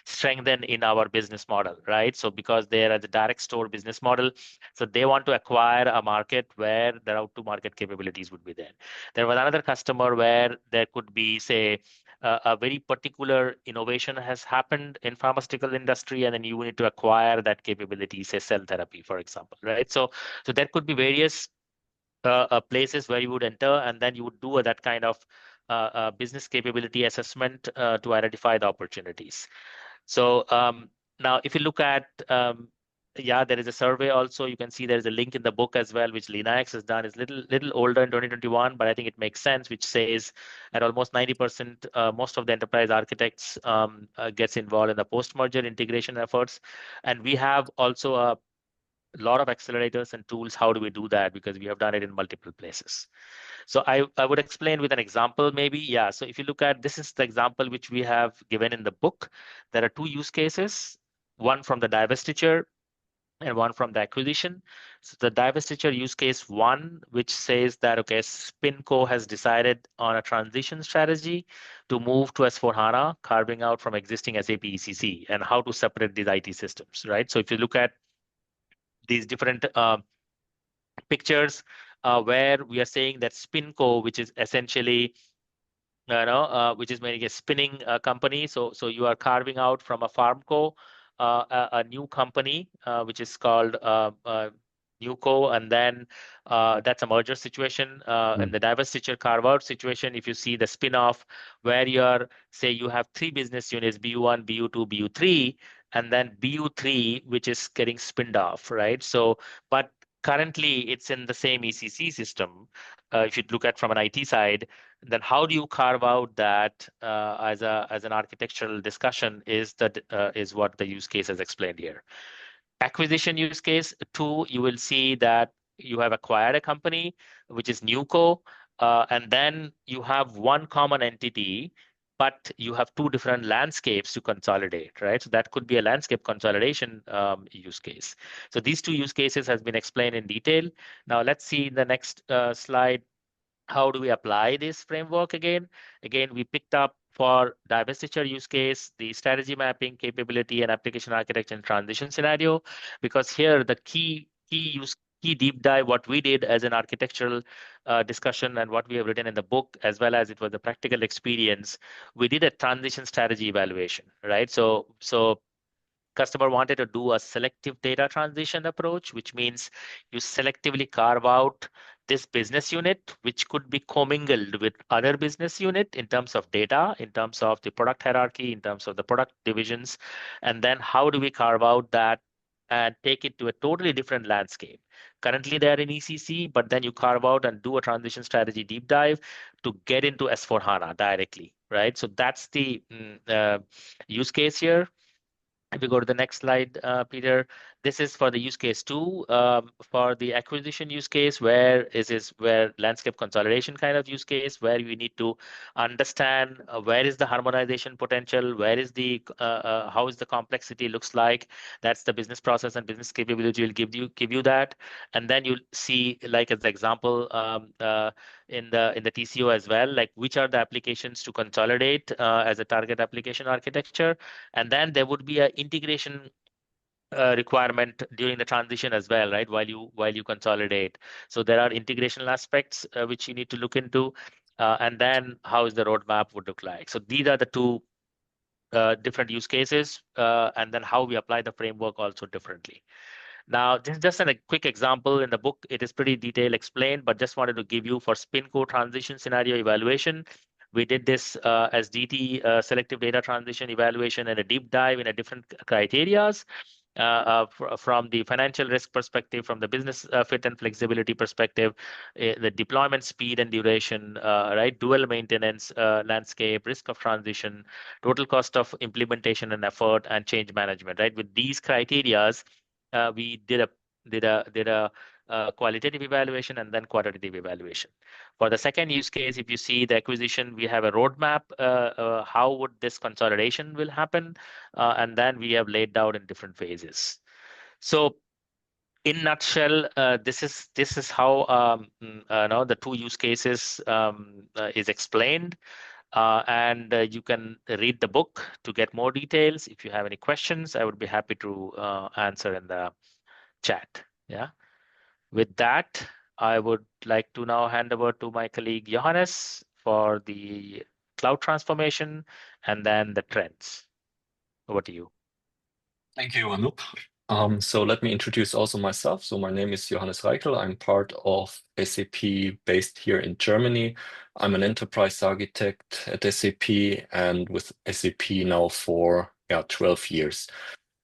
strengthen in our business model, right? So because they are the direct store business model, so they want to acquire a market where the route to market capabilities would be there. There was another customer where there could be, say, a very particular innovation has happened in pharmaceutical industry, and then you need to acquire that capability, say cell therapy, for example, right? So there could be various places where you would enter, and then you would do that kind of business capability assessment to identify the opportunities. So now if you look at, there is a survey also. You can see there is a link in the book as well, which Linux has done. It's little older in 2021, but I think it makes sense, which says at almost 90%, most of the enterprise architects gets involved in the post-merger integration efforts. And we have also a lot of accelerators and tools. How do we do that? Because we have done it in multiple places. So I would explain with an example maybe. Yeah, so if you look at, this is the example which we have given in the book. There are two use cases, one from the divestiture and one from the acquisition. So the divestiture use case one, which says that, okay, SpinCo has decided on a transition strategy to move to S4HANA, carving out from existing SAP ECC, and how to separate these IT systems, right? So if you look at these different pictures where we are saying that SpinCo, which is essentially which is making a spinning company. So you are carving out from a FarmCo a new company which is called NewCo, and then that's a merger situation. And the divestiture carve-out situation, if you see the spin-off where you have three business units, BU1, BU2, BU3, and then BU3, which is getting spinned off, right? So, but currently it's in the same ECC system. If you look at from an IT side, then how do you carve out that as an architectural discussion is what the use case has explained here. Acquisition use case 2, you will see that you have acquired a company, which is NewCo, and then you have one common entity, but you have two different landscapes to consolidate, right? So that could be a landscape consolidation use case. So these two use cases has been explained in detail. Now let's see the next slide. How do we apply this framework again? Again, we picked up for divestiture use case, the strategy mapping capability and application architecture and transition scenario, because here the key deep dive, what we did as an architectural discussion and what we have written in the book, as well as it was a practical experience, we did a transition strategy evaluation, right? So customer wanted to do a selective data transition approach, which means you selectively carve out this business unit, which could be commingled with other business unit in terms of data, in terms of the product hierarchy, in terms of the product divisions. And then how do we carve out that and take it to a totally different landscape? Currently, they are in ECC, but then you carve out and do a transition strategy deep dive to get into S4HANA directly, right? So that's the use case here. If we go to the next slide, Peter, this is for the use case 2, for the acquisition use case, where landscape consolidation kind of use case, where you need to understand where is the harmonization potential, where is how is the complexity looks like. That's the business process and business capability will give you that, and then you'll see, like as the example in the TCO as well, like which are the applications to consolidate as a target application architecture, and then there would be an integration requirement during the transition as well, right? While you consolidate, so there are integrational aspects which you need to look into, and then how is the roadmap would look like. So these are the two different use cases, and then how we apply the framework also differently. Now, this is just a quick example in the book. It is pretty detailed explained, but just wanted to give you for SpinCo transition scenario evaluation. We did this as DT selective data transition evaluation and a deep dive in a different criterias. From the financial risk perspective, from the business fit and flexibility perspective, the deployment speed and duration, right? Dual maintenance landscape, risk of transition, total cost of implementation and effort, and change management, right? With these criterias, we did a qualitative evaluation and then quantitative evaluation. For the second use case, if you see the acquisition, we have a roadmap. How would this consolidation will happen? And then we have laid out in different phases. So in nutshell, this is how the two use cases is explained. And you can read the book to get more details. If you have any questions, I would be happy to answer in the chat. Yeah. With that, I would like to now hand over to my colleague Johannes for the cloud transformation and then the trends. Over to you. Thank you, Anup. So let me introduce also myself. So my name is Johannes Reichel. I'm part of SAP based here in Germany. I'm an enterprise architect at SAP and with SAP now for 12 years.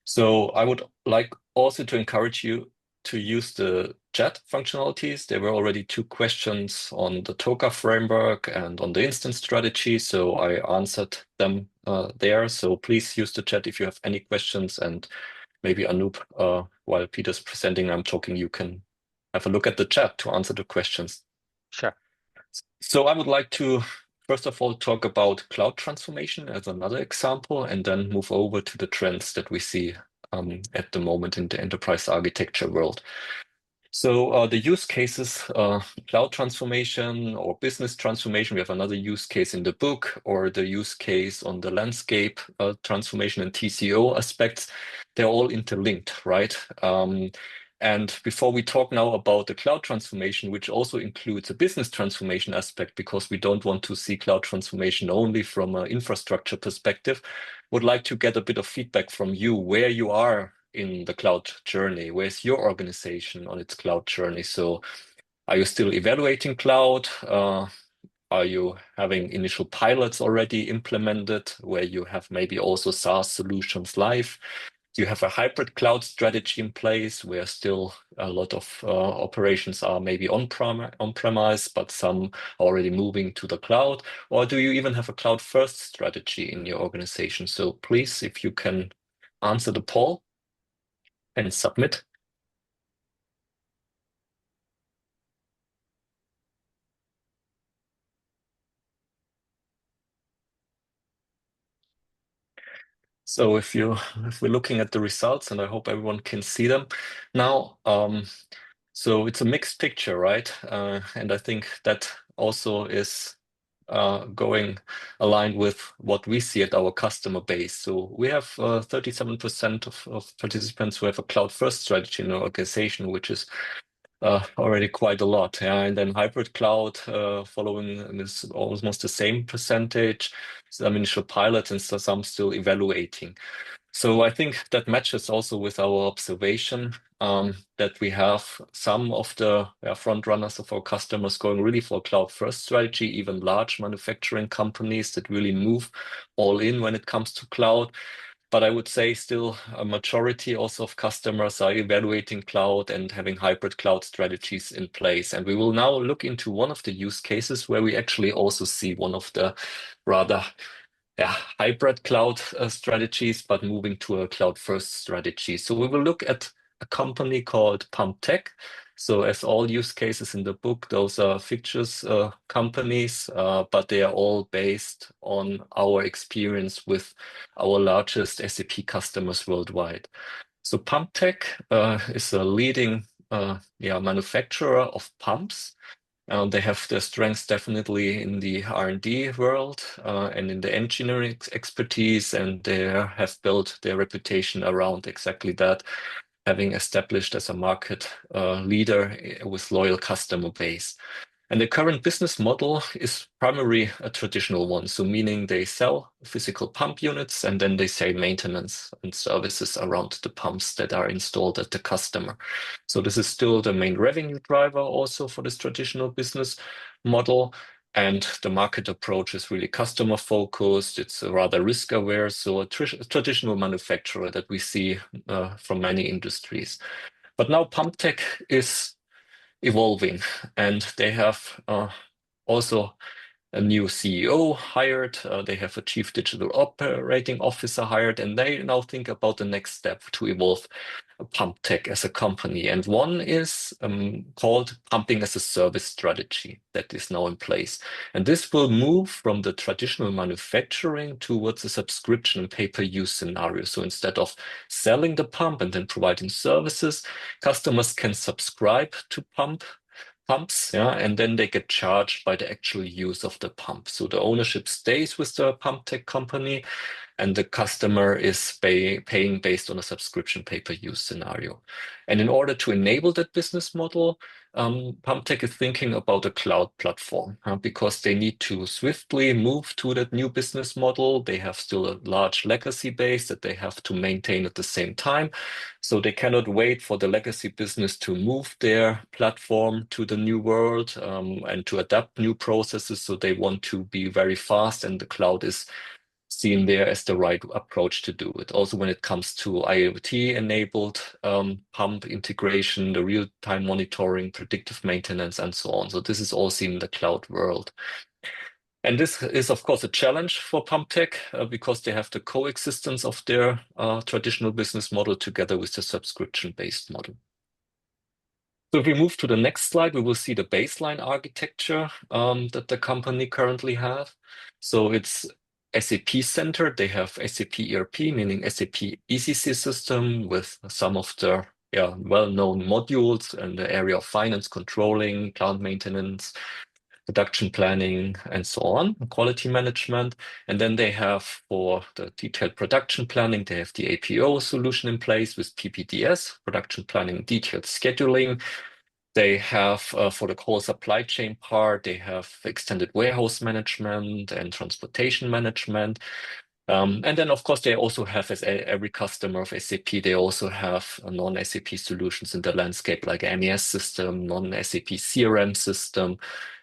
So I would like also to encourage you to use the chat functionalities. There were already 2 questions on the TOGAF framework and on the instance strategy. So I answered them there. So please use the chat if you have any questions, and maybe Anup, while Peter's presenting, I'm talking, you can have a look at the chat to answer the questions. Sure. So I would like to, first of all, talk about cloud transformation as another example, and then move over to the trends that we see at the moment in the enterprise architecture world. So the use cases, cloud transformation or business transformation, we have another use case in the book, or the use case on the landscape transformation and TCO aspects, they're all interlinked, right? And before we talk now about the cloud transformation, which also includes a business transformation aspect, because we don't want to see cloud transformation only from an infrastructure perspective, would like to get a bit of feedback from you, where you are in the cloud journey. Where's your organization on its cloud journey? So are you still evaluating cloud? Are you having initial pilots already implemented where you have maybe also SaaS solutions live? Do you have a hybrid cloud strategy in place where still a lot of operations are maybe on-premise, but some are already moving to the cloud? Or do you even have a cloud-first strategy in your organization? So please, if you can answer the poll and submit. So if we're looking at the results, and I hope everyone can see them now, so it's a mixed picture, right? And I think that also is going aligned with what we see at our customer base. So we have 37% of participants who have a cloud-first strategy in our organization, which is already quite a lot. Yeah? And then hybrid cloud following is almost the same percentage, some initial pilots and some still evaluating. So I think that matches also with our observation that we have some of the front runners of our customers going really for a cloud-first strategy, even large manufacturing companies that really move all in when it comes to cloud. But I would say still a majority also of customers are evaluating cloud and having hybrid cloud strategies in place. And we will now look into one of the use cases where we actually also see one of the rather hybrid cloud strategies, but moving to a cloud-first strategy. So we will look at a company called PumpTech. So as all use cases in the book, those are fictitious companies, but they are all based on our experience with our largest SAP customers worldwide. So PumpTech is a leading manufacturer of pumps. They have their strengths definitely in the R&D world and in the engineering expertise, and they have built their reputation around exactly that, having established as a market leader with loyal customer base. And the current business model is primarily a traditional one, so meaning they sell physical pump units and then they sell maintenance and services around the pumps that are installed at the customer. So this is still the main revenue driver also for this traditional business model. And the market approach is really customer focused. It's rather risk aware. So a traditional manufacturer that we see from many industries. But now PumpTech is evolving, and they have also a new CEO hired. They have a chief digital operating officer hired, and they now think about the next step to evolve PumpTech as a company. And one is called Pumping as a Service strategy that is now in place. And this will move from the traditional manufacturing towards a subscription and pay-per-use scenario. So instead of selling the pump and then providing services, customers can subscribe to pumps, and then they get charged by the actual use of the pump. So the ownership stays with the PumpTech company, and the customer is paying based on a subscription pay-per-use scenario. And in order to enable that business model, PumpTech is thinking about a cloud platform because they need to swiftly move to that new business model. They have still a large legacy base that they have to maintain at the same time. So they cannot wait for the legacy business to move their platform to the new world and to adapt new processes. So they want to be very fast, and the cloud is seen there as the right approach to do it. Also, when it comes to IoT-enabled pump integration, the real-time monitoring, predictive maintenance, and so on. So this is all seen in the cloud world. And this is, of course, a challenge for PumpTech because they have the coexistence of their traditional business model together with the subscription-based model. So if we move to the next slide, we will see the baseline architecture that the company currently have. So it's SAP centered. They have SAP ERP, meaning SAP ECC system with some of the well-known modules in the area of finance, controlling, plant maintenance, production planning, and so on, quality management. And then they have for the detailed production planning, they have the APO solution in place with PPDS, production planning, detailed scheduling. They have, for the whole supply chain part, they have extended warehouse management and transportation management. And then, of course, they also have, as every customer of SAP, they also have non-SAP solutions in the landscape, like MES system, non-SAP CRM system.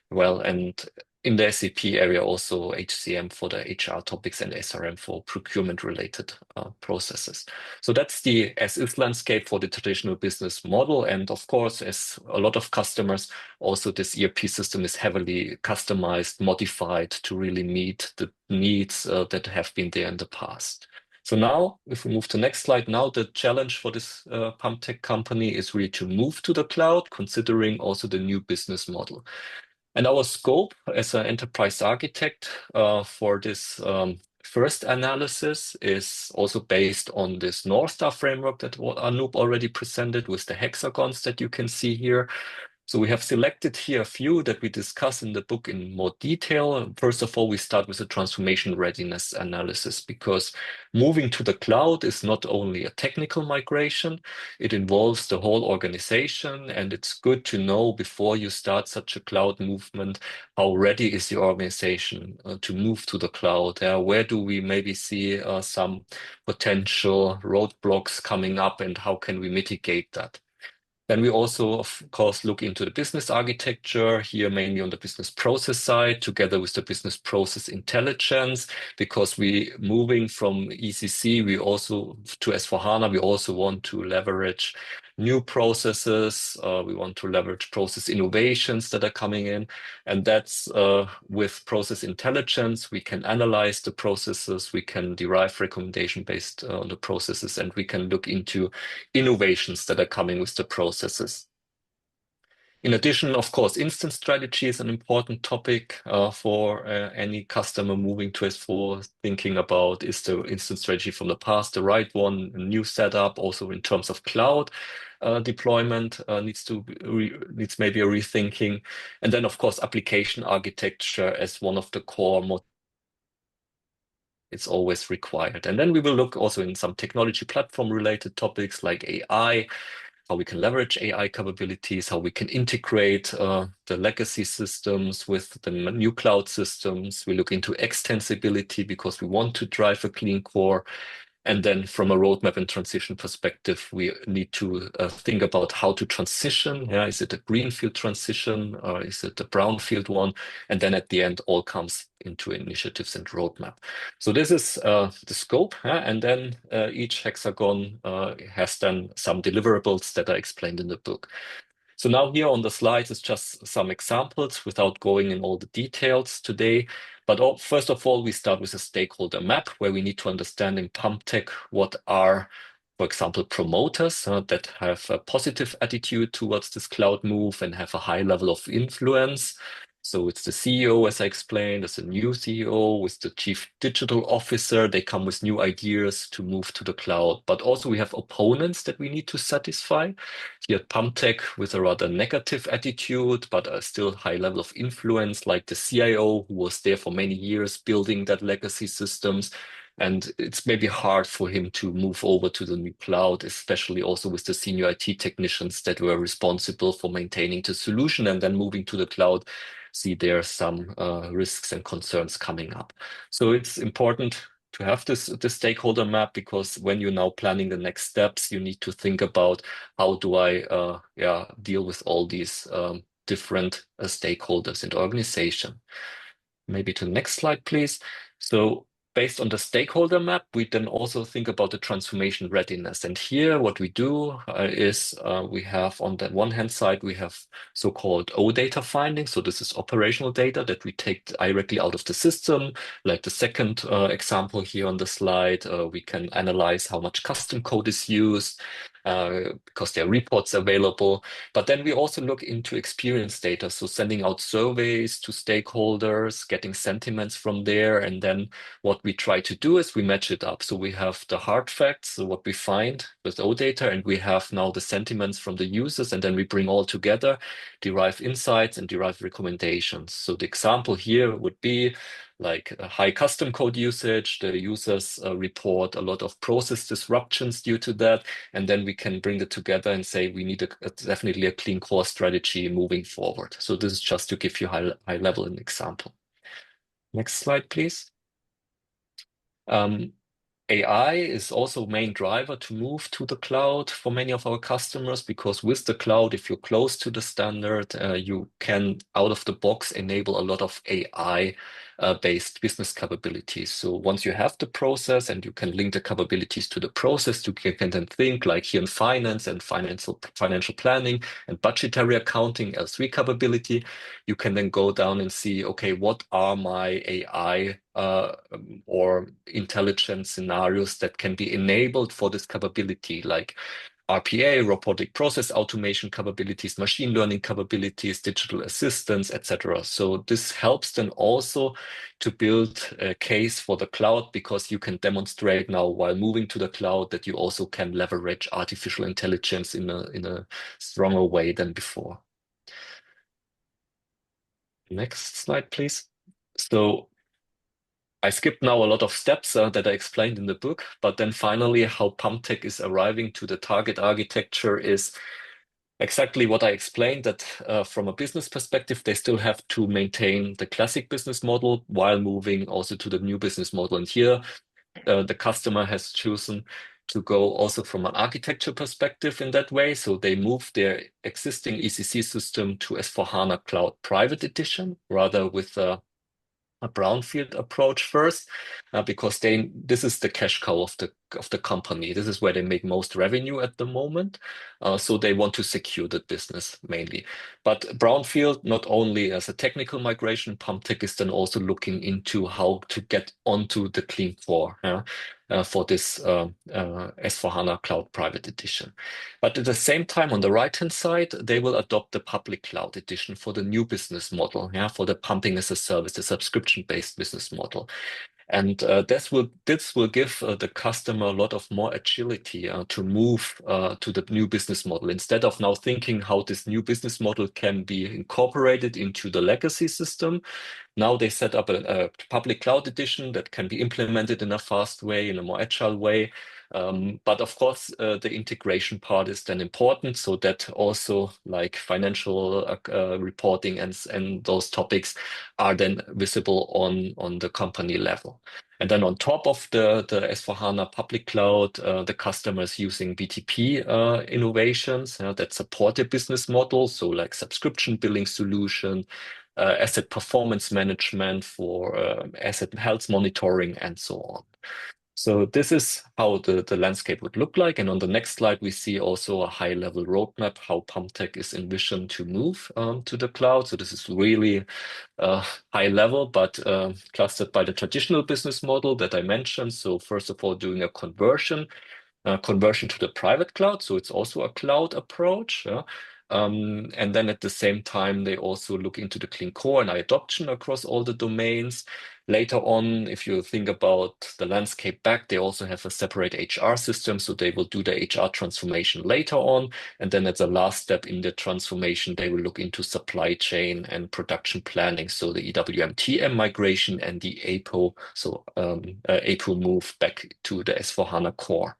Well, and in the SAP area, also HCM for the HR topics and SRM for procurement-related processes. So that's the as-is landscape for the traditional business model. And of course, as a lot of customers, also this ERP system is heavily customized, modified to really meet the needs that have been there in the past. So now, if we move to the next slide, now the challenge for this PumpTech company is really to move to the cloud, considering also the new business model. And our scope as an enterprise architect for this first analysis is also based on this North Star framework that Anup already presented with the hexagons that you can see here. So we have selected here a few that we discuss in the book in more detail. First of all, we start with a transformation readiness analysis, because moving to the cloud is not only a technical migration, it involves the whole organization. And it's good to know before you start such a cloud movement, how ready is your organization to move to the cloud? Where do we maybe see some potential roadblocks coming up, and how can we mitigate that? Then we also, of course, look into the business architecture here, mainly on the business process side, together with the business process intelligence, because we moving from ECC, we also to S/4HANA, we also want to leverage new processes. We want to leverage process innovations that are coming in. And that's with process intelligence, we can analyze the processes, we can derive recommendation based on the processes, and we can look into innovations that are coming with the processes. In addition, of course, instance strategy is an important topic for any customer moving to S4, thinking about, is the instance strategy from the past the right one, a new setup, also in terms of cloud deployment needs maybe a rethinking. And then, of course, application architecture as one of the core it's always required. And then we will look also in some technology platform related topics like AI, how we can leverage AI capabilities, how we can integrate the legacy systems with the new cloud systems. We look into extensibility because we want to drive a clean core. And then from a roadmap and transition perspective, we need to think about how to transition. Is it a greenfield transition or is it a brownfield one? And then at the end, all comes into initiatives and roadmap. So this is the scope. And then each hexagon has then some deliverables that are explained in the book. So now here on the slides is just some examples without going in all the details today. But first of all, we start with a stakeholder map where we need to understand in PumpTech what are, for example, promoters that have a positive attitude towards this cloud move and have a high level of influence. So it's the CEO, as I explained, there's a new CEO with the chief digital officer. They come with new ideas to move to the cloud. But also we have opponents that we need to satisfy. Here at PumpTech with a rather negative attitude, but still high level of influence, like the CIO who was there for many years building that legacy systems. And it's maybe hard for him to move over to the new cloud, especially also with the senior IT technicians that were responsible for maintaining the solution and then moving to the cloud. See there some risks and concerns coming up. So it's important to have this stakeholder map, because when you're now planning the next steps, you need to think about how do I deal with all these different stakeholders in the organization. Maybe to the next slide, please. So based on the stakeholder map, we then also think about the transformation readiness. And here what we do is we have on the one hand side, we have so-called OData findings. So this is operational data that we take directly out of the system. Like the second example here on the slide, we can analyze how much custom code is used, because there are reports available. But then we also look into experience data. So sending out surveys to stakeholders, getting sentiments from there. And then what we try to do is we match it up. So we have the hard facts, so what we find with OData, and we have now the sentiments from the users. And then we bring all together, derive insights and derive recommendations. So the example here would be like a high custom code usage. The users report a lot of process disruptions due to that. And then we can bring it together and say we need definitely a clean core strategy moving forward. So this is just to give you high level an example. Next slide, please. AI is also a main driver to move to the cloud for many of our customers, because with the cloud, if you're close to the standard, you can out of the box enable a lot of AI based business capabilities. So once you have the process and you can link the capabilities to the process, you can then think like here in finance and financial planning and budgetary accounting, L3 capability, you can then go down and see, okay, what are my AI or intelligence scenarios that can be enabled for this capability, like RPA, robotic process automation capabilities, machine learning capabilities, digital assistants, etc. So this helps then also to build a case for the cloud, because you can demonstrate now while moving to the cloud that you also can leverage artificial intelligence in a stronger way than before. Next slide, please. So I skipped now a lot of steps that I explained in the book, but then finally how PumpTech is arriving to the target architecture is exactly what I explained, that from a business perspective, they still have to maintain the classic business model while moving also to the new business model. And here the customer has chosen to go also from an architecture perspective in that way. So they move their existing ECC system to S/4HANA Cloud Private Edition, rather with a brownfield approach first, because this is the cash cow of the company. This is where they make most revenue at the moment. So they want to secure the business mainly. But brownfield, not only as a technical migration, PumpTech is then also looking into how to get onto the clean core for this S/4HANA Cloud Private Edition. But at the same time, on the right-hand side, they will adopt the public cloud edition for the new business model, for the pumping as a service, the subscription-based business model. And this will give the customer a lot of more agility to move to the new business model. Instead of now thinking how this new business model can be incorporated into the legacy system, now they set up a public cloud edition that can be implemented in a fast way, in a more agile way. But of course, the integration part is then important, so that also like financial reporting and those topics are then visible on the company level. And then on top of the S/4HANA public cloud, the customer is using BTP innovations that support their business model, so like subscription billing solution, asset performance management for asset health monitoring, and so on. So this is how the landscape would look like. And on the next slide, we see also a high-level roadmap, how PumpTech is envisioned to move to the cloud. So this is really high level, but clustered by the traditional business model that I mentioned. So first of all, doing a conversion to the private cloud. So it's also a cloud approach. And then at the same time, they also look into the clean core and adoption across all the domains. Later on, if you think about the landscape back, they also have a separate HR system. So they will do the HR transformation later on. And then at the last step in the transformation, they will look into supply chain and production planning. So the EWM/TM migration and the APO, so APO move back to the S/4HANA core.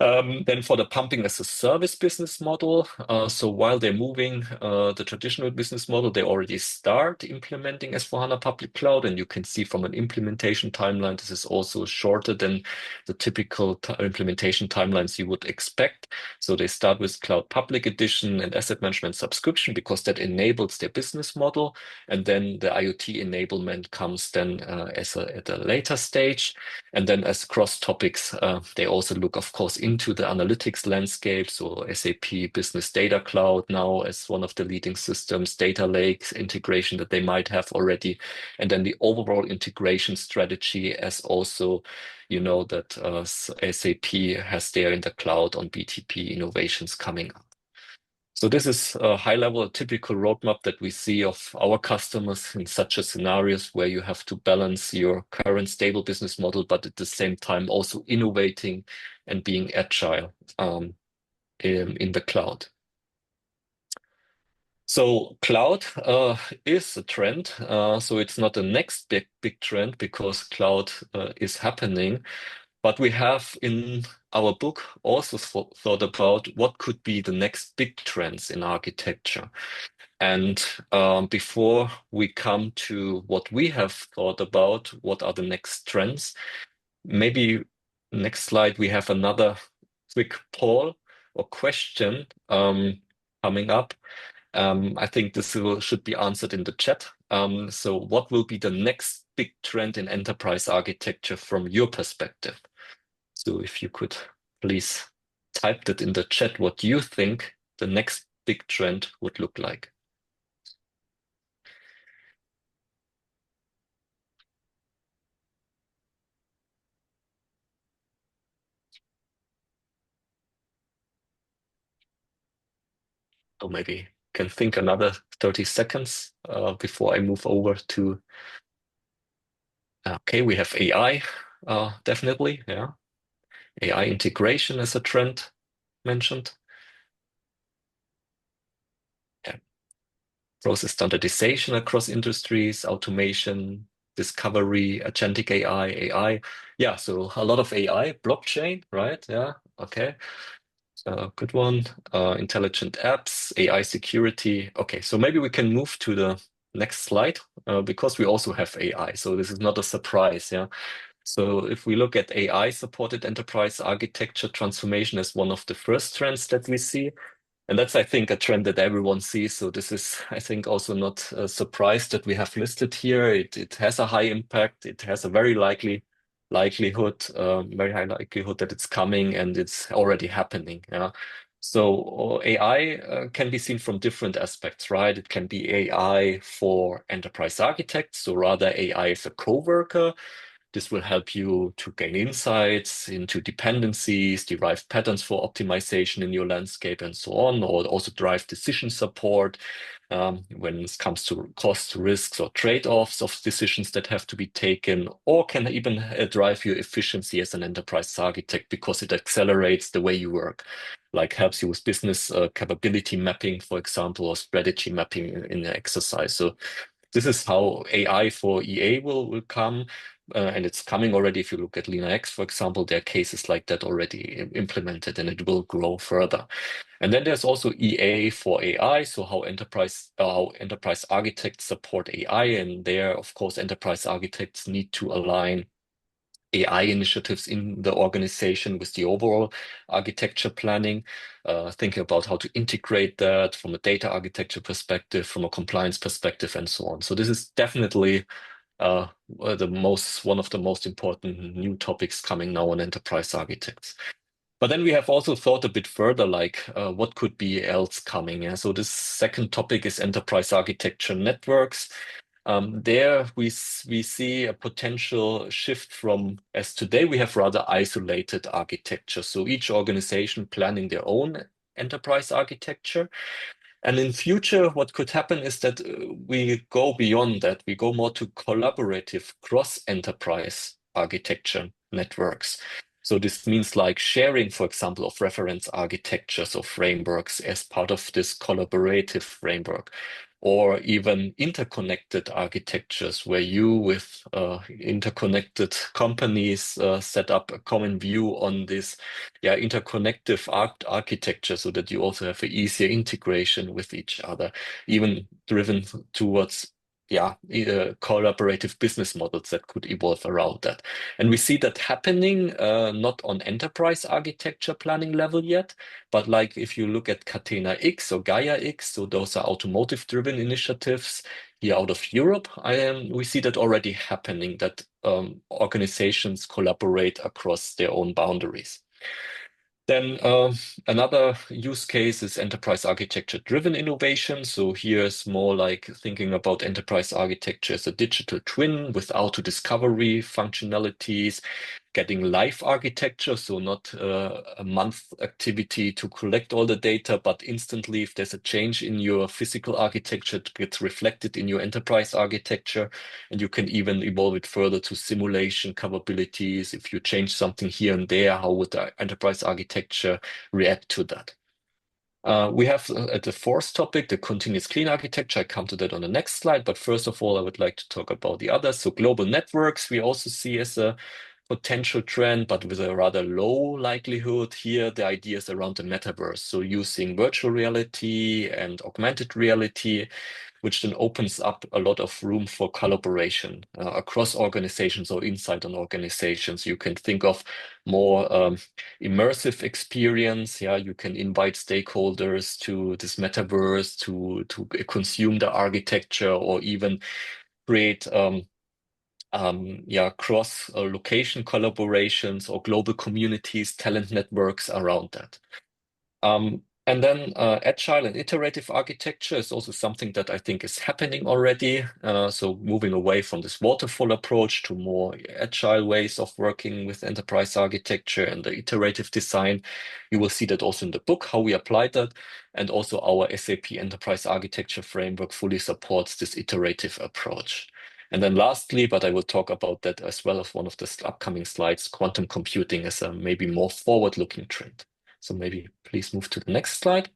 Then for the pumping as a service business model, so while they're moving the traditional business model, they already start implementing S/4HANA public cloud, and you can see from an implementation timeline, this is also shorter than the typical implementation timelines you would expect. So they start with Cloud Public Edition and Asset Management Subscription, because that enables their business model, and then the IoT enablement comes then at a later stage. And then as cross topics, they also look, of course, into the analytics landscape. So SAP Business Data Cloud now as one of the leading systems, data lakes integration that they might have already. And then the overall integration strategy as also, that SAP has there in the cloud on BTP innovations coming up. So this is a high level, a typical roadmap that we see of our customers in such a scenarios where you have to balance your current stable business model, but at the same time also innovating and being agile in the cloud. So cloud is a trend. So it's not the next big trend, because cloud is happening. But we have in our book also thought about what could be the next big trends in architecture. And before we come to what we have thought about, what are the next trends, maybe next slide, we have another quick poll or question coming up. I think this should be answered in the chat. So what will be the next big trend in enterprise architecture from your perspective? So if you could please type that in the chat, what you think the next big trend would look like. Or maybe can think another 30 seconds before I move over to. Okay, we have AI, definitely, yeah. AI integration as a trend mentioned. Yeah. Process standardization across industries, automation, discovery, agentic AI. Yeah, so a lot of AI, blockchain, right? Yeah, okay. Good one. Intelligent apps, AI security. Okay, so maybe we can move to the next slide because we also have AI. So this is not a surprise, yeah. So if we look at AI-supported enterprise architecture transformation as one of the first trends that we see, and that's, I think, a trend that everyone sees. So this is, I think, also not a surprise that we have listed here. It has a high impact. It has a very likelihood, very high likelihood that it's coming and it's already happening. Yeah. So AI can be seen from different aspects, right? It can be AI for enterprise architects, so rather AI as a co-worker. This will help you to gain insights into dependencies, derive patterns for optimization in your landscape, and so on, or also drive decision support when it comes to costs, risks, or trade-offs of decisions that have to be taken, or can even drive your efficiency as an enterprise architect because it accelerates the way you work, like helps you with business capability mapping, for example, or strategy mapping in the exercise. So this is how AI for EA will come. And it's coming already. If you look at LeanIX, for example, there are cases like that already implemented, and it will grow further. And then there's also EA for AI, so how enterprise architects support AI. And there, of course, enterprise architects need to align AI initiatives in the organization with the overall architecture planning, thinking about how to integrate that from a data architecture perspective, from a compliance perspective, and so on. So this is definitely one of the most important new topics coming now on enterprise architects. But then we have also thought a bit further, like what could be else coming. Yeah? So this second topic is enterprise architecture networks. There we see a potential shift from, as today we have rather isolated architecture. So each organization planning their own enterprise architecture. And in future, what could happen is that we go beyond that. We go more to collaborative cross-enterprise architecture networks. So this means like sharing, for example, of reference architectures or frameworks as part of this collaborative framework, or even interconnected architectures where you with interconnected companies set up a common view on this interconnective architecture so that you also have an easier integration with each other, even driven towards collaborative business models that could evolve around that. And we see that happening not on enterprise architecture planning level yet, but like if you look at Catena X or Gaia X, so those are automotive driven initiatives here out of Europe, we see that already happening, that organizations collaborate across their own boundaries. Then another use case is enterprise architecture-driven innovation. So here's more like thinking about enterprise architecture as a digital twin with auto-discovery functionalities, getting live architecture, so not a month activity to collect all the data, but instantly if there's a change in your physical architecture, it gets reflected in your enterprise architecture, and you can even evolve it further to simulation capabilities. If you change something here and there, how would the enterprise architecture react to that? We have at the fourth topic, the continuous clean architecture. I come to that on the next slide, but first of all, I would like to talk about the others. So global networks, we also see as a potential trend, but with a rather low likelihood. Here, the ideas around the metaverse. So using virtual reality and augmented reality which then opens up a lot of room for collaboration across organizations or inside an organizations. You can think of more immersive experience. Yeah, you can invite stakeholders to this metaverse to consume the architecture, or even create cross location collaborations or global communities, talent networks around that. And then agile and iterative architecture is also something that I think is happening already. So moving away from this waterfall approach to more agile ways of working with enterprise architecture and the iterative design. You will see that also in the book, how we apply that. And also our SAP Enterprise Architecture Framework fully supports this iterative approach. And then lastly, but I will talk about that as well as one of the upcoming slides, quantum computing as a maybe more forward-looking trend. So maybe please move to the next slide.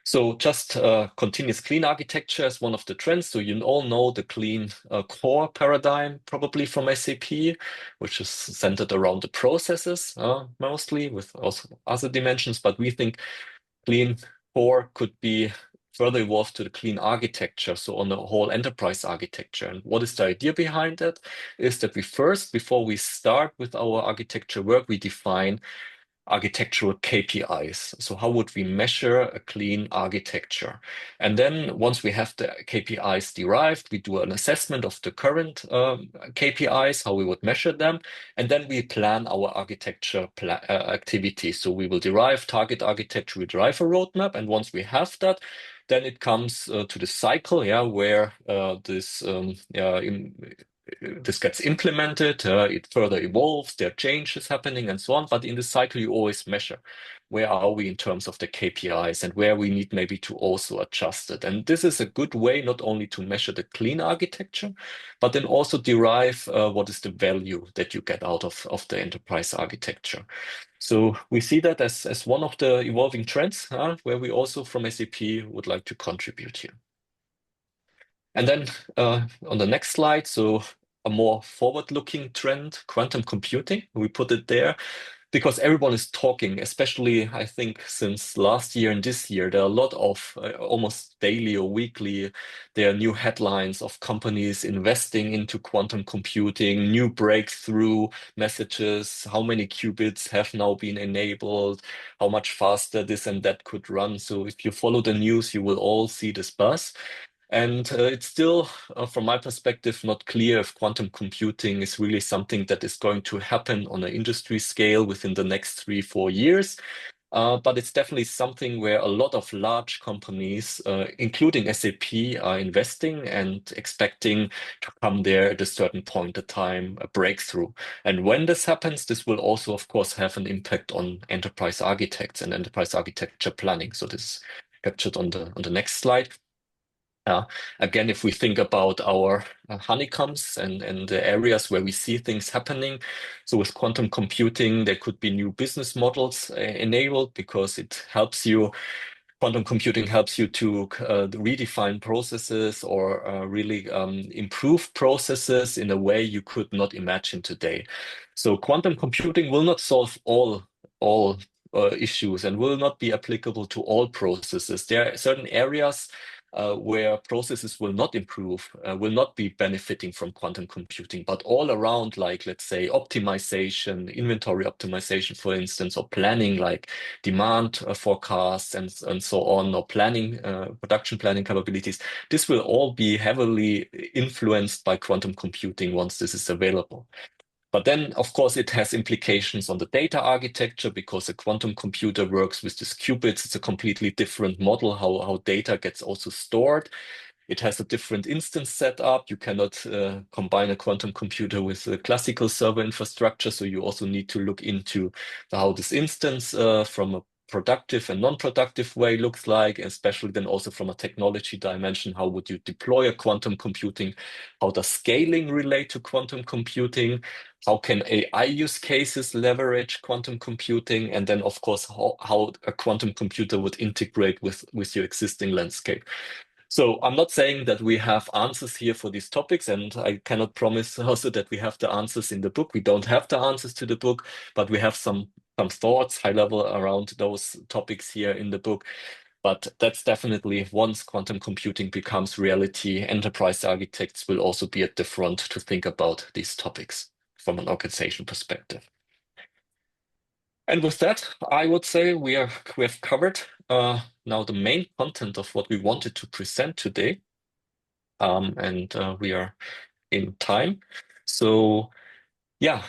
So just continuous clean architecture is one of the trends. So you all know the clean core paradigm, probably from SAP, which is centered around the processes mostly, with also other dimensions. But we think clean core could be further evolved to the clean architecture, so on the whole enterprise architecture. And what is the idea behind it? Is that we first, before we start with our architecture work, we define architectural KPIs. So how would we measure a clean architecture? And then once we have the KPIs derived, we do an assessment of the current KPIs, how we would measure them. And then we plan our architecture activities. So we will derive target architecture, we derive a roadmap. And once we have that, then it comes to the cycle, where this gets implemented, it further evolves, there are changes happening and so on. But in the cycle, you always measure where are we in terms of the KPIs and where we need maybe to also adjust it. And this is a good way not only to measure the clean architecture, but then also derive what is the value that you get out of the enterprise architecture. So we see that as one of the evolving trends, where we also from SAP would like to contribute here. And then on the next slide, so a more forward-looking trend, quantum computing. We put it there because everyone is talking, especially I think since last year and this year, there are a lot of almost daily or weekly, there are new headlines of companies investing into quantum computing, new breakthrough messages, how many qubits have now been enabled, how much faster this and that could run. So if you follow the news, you will all see this buzz. And it's still, from my perspective, not clear if quantum computing is really something that is going to happen on an industry scale within the next 3-4 years. But it's definitely something where a lot of large companies, including SAP, are investing and expecting to come there at a certain point in time, a breakthrough. And when this happens, this will also, of course, have an impact on enterprise architects and enterprise architecture planning. So this is captured on the next slide. Again, if we think about our honeycombs and the areas where we see things happening, so with quantum computing, there could be new business models enabled because it helps you. Quantum computing helps you to redefine processes or really improve processes in a way you could not imagine today. So quantum computing will not solve all issues and will not be applicable to all processes. There are certain areas where processes will not improve, will not be benefiting from quantum computing, but all around, like, let's say, optimization, inventory optimization, for instance, or planning, like demand forecasts and so on, or planning, production planning capabilities, this will all be heavily influenced by quantum computing once this is available. But then, of course, it has implications on the data architecture because a quantum computer works with these qubits. It's a completely different model, how data gets also stored. It has a different instance setup. You cannot combine a quantum computer with a classical server infrastructure. So you also need to look into how this instance from a productive and non-productive way looks like, especially then also from a technology dimension. How would you deploy a quantum computing? How does scaling relate to quantum computing? How can AI use cases leverage quantum computing? And then, of course, how a quantum computer would integrate with your existing landscape. So I'm not saying that we have answers here for these topics, and I cannot promise also that we have the answers in the book. We don't have the answers to the book, but we have some thoughts, high level, around those topics here in the book. But that's definitely, once quantum computing becomes reality, enterprise architects will also be at the front to think about these topics from an organization perspective. And with that, I would say we have covered now the main content of what we wanted to present today. And we are in time. So yeah,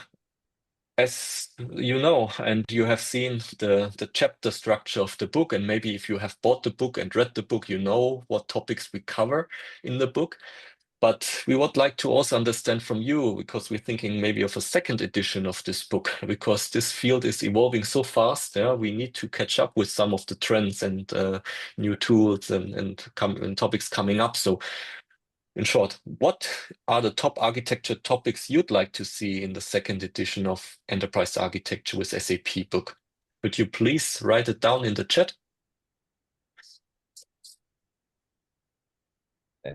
as you know, and you have seen the chapter structure of the book, and maybe if you have bought the book and read the book, you know what topics we cover in the book. But we would like to also understand from you, because we're thinking maybe of a second edition of this book, because this field is evolving so fast. Yeah, we need to catch up with some of the trends and new tools and topics coming up. So in short, what are the top architecture topics you'd like to see in the second edition of Enterprise Architecture with SAP book? Could you please write it down in the chat?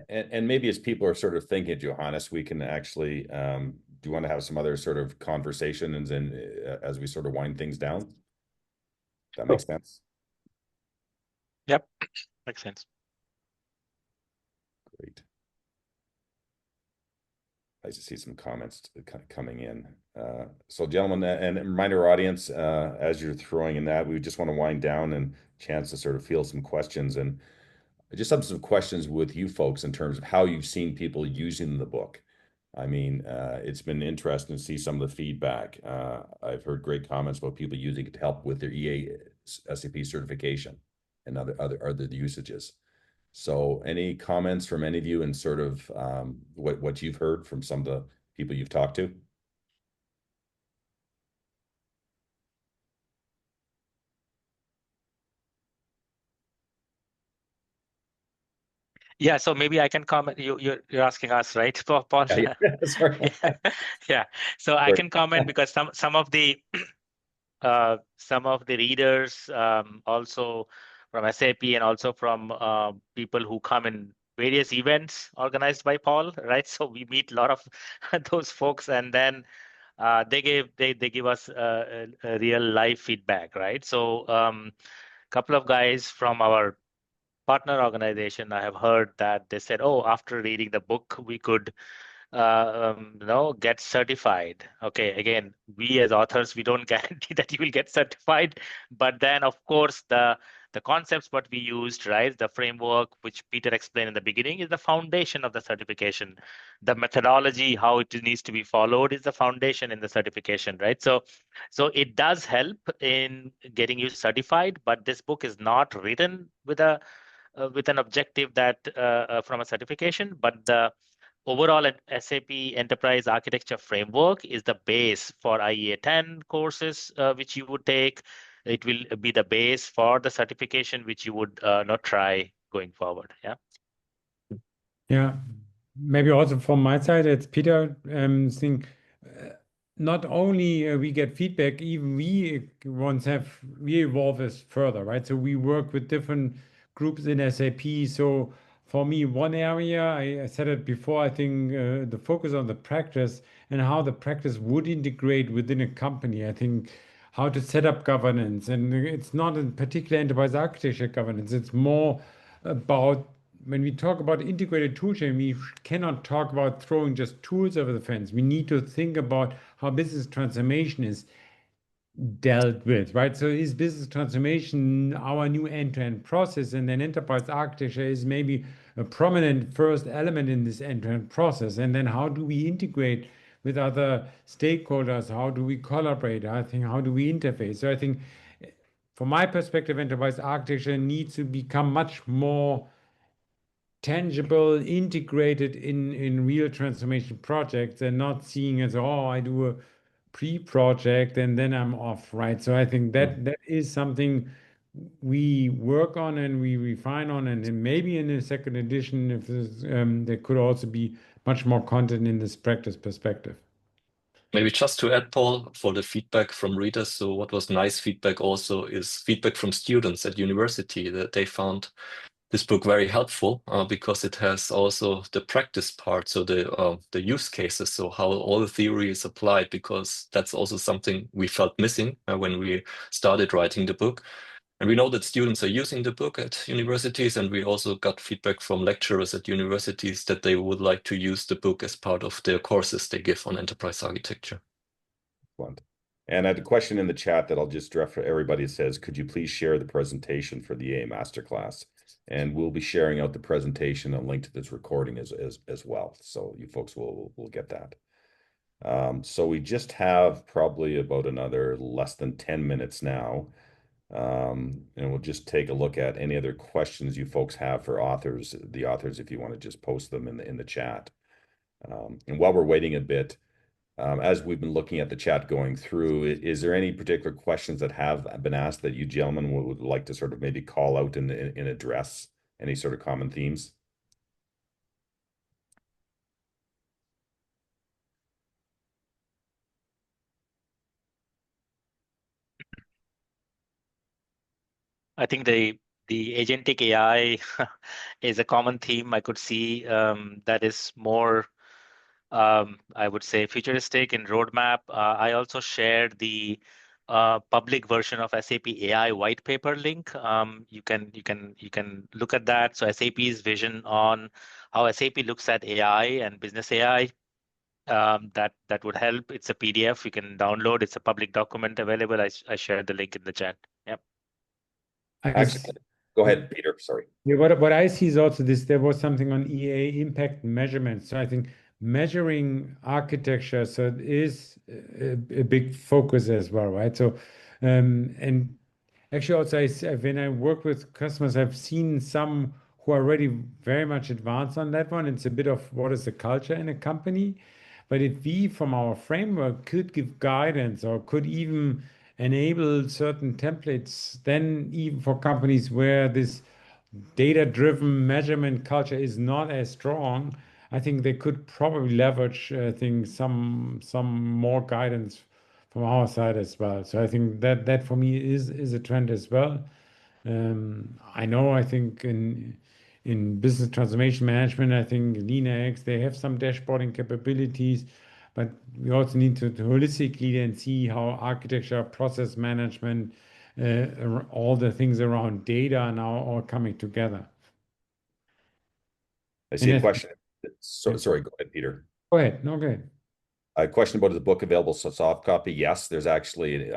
And maybe as people are sort of thinking, Johannes, we can actually, do you want to have some other sort of conversations and as we sort of wind things down? That makes sense? Yep, makes sense. Great. Nice to see some comments coming in. So gentlemen, and reminder our audience, as you're throwing in that, we just want to wind down and chance to sort of field some questions. And I just have some questions with you folks in terms of how you've seen people using the book. I mean, it's been interesting to see some of the feedback. I've heard great comments about people using it to help with their EA SAP certification and other usages. So any comments from any of you and sort of what you've heard from some of the people you've talked to? Yeah, so maybe I can comment. You're asking us, right, Paul? Yeah, sorry. Yeah. So I can comment because some of the readers also from SAP and also from people who come in various events organized by Paul, right? So we meet a lot of those folks, and then they give us a real live feedback, right? So couple of guys from our partner organization, I have heard that they said, oh, after reading the book, we could get certified. Okay, again, we as authors, we don't guarantee that you will get certified, but then of course the concepts what we used, right, the framework which Peter explained in the beginning is the foundation of the certification. The methodology, how it needs to be followed, is the foundation in the certification, right? So it does help in getting you certified, but this book is not written with an objective that from a certification, but the overall SAP Enterprise Architecture Framework is the base for IEA 10 courses, which you would take. It will be the base for the certification, which you would not try going forward. Yeah. Yeah. Maybe also from my side, it's Peter. Think not only we get feedback, even we evolve this further, right? So we work with different groups in SAP. So for me, one area, I said it before, I think the focus on the practice and how the practice would integrate within a company. I think how to set up governance. And it's not in particular enterprise architecture governance. It's more about when we talk about integrated tool chain, we cannot talk about throwing just tools over the fence. We need to think about how business transformation is dealt with, right? So is business transformation our new end-to-end process? And then enterprise architecture is maybe a prominent first element in this end-to-end process. And then how do we integrate with other stakeholders? How do we collaborate? I think, how do we interface? So I think from my perspective, enterprise architecture needs to become much more tangible, integrated in real transformation projects and not seeing as, oh, I do a pre-project and then I'm off, right? So I think that is something we work on and we refine on, and then maybe in the second edition, if there could also be much more content in this practice perspective. Maybe just to add, Paul, for the feedback from readers. So what was nice feedback also is feedback from students at university, that they found this book very helpful because it has also the practice part, so the use cases, so how all the theory is applied, because that's also something we felt missing when we started writing the book. And we know that students are using the book at universities, and we also got feedback from lecturers at universities that they would like to use the book as part of their courses they give on enterprise architecture. Excellent. And I had a question in the chat that I'll just direct for everybody. It says, could you please share the presentation for the A Masterclass? And we'll be sharing out the presentation and link to this recording as well. So you folks will get that. So we just have probably about another less than 10 minutes now. And we'll just take a look at any other questions you folks have for the authors, if you want to just post them in the chat. And while we're waiting a bit, as we've been looking at the chat going through, is there any particular questions that have been asked that you gentlemen would like to sort of maybe call out and address any sort of common themes? I think the agentic AI is a common theme I could see that is more, I would say, futuristic in roadmap. I also shared the public version of SAP AI white paper link. You can look at that. So SAP's vision on how SAP looks at AI and business AI. That would help. It's a PDF you can download. It's a public document available. I shared the link in the chat. Yep. Excellent. Go ahead, Peter. Sorry. Yeah, what I see is also this, there was something on EA impact measurement. So I think measuring architecture, so it is a big focus as well, right? So, and actually also when I work with customers, I've seen some who are already very much advanced on that one. It's a bit of what is the culture in a company. But if we, from our framework, could give guidance or could even enable certain templates, then even for companies where this data-driven measurement culture is not as strong, I think they could probably leverage, I think, some more guidance from our side as well. So I think that for me is a trend as well. I know, I think in business transformation management, I think LeanIX, they have some dashboarding capabilities, but we also need to holistically then see how architecture, process management, all the things around data are now all coming together. I see And a question. Sorry, go ahead, Peter. Go ahead. No, go ahead. A question about the book available soft copy. Yes, there's actually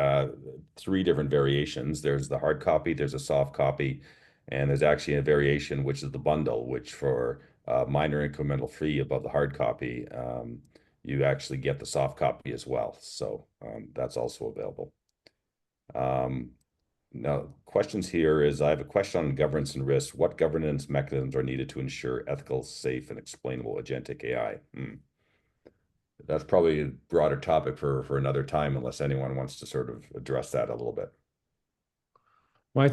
3 different variations. There's the hard copy, there's a soft copy, and there's actually a variation, which is the bundle, which for minor incremental fee above the hard copy, you actually get the soft copy as well. So that's also available. Now, questions here is, I have a question on governance and risk. What governance mechanisms are needed to ensure ethical, safe, and explainable agentic AI? That's probably a broader topic for another time, unless anyone wants to sort of address that a little bit. Well, I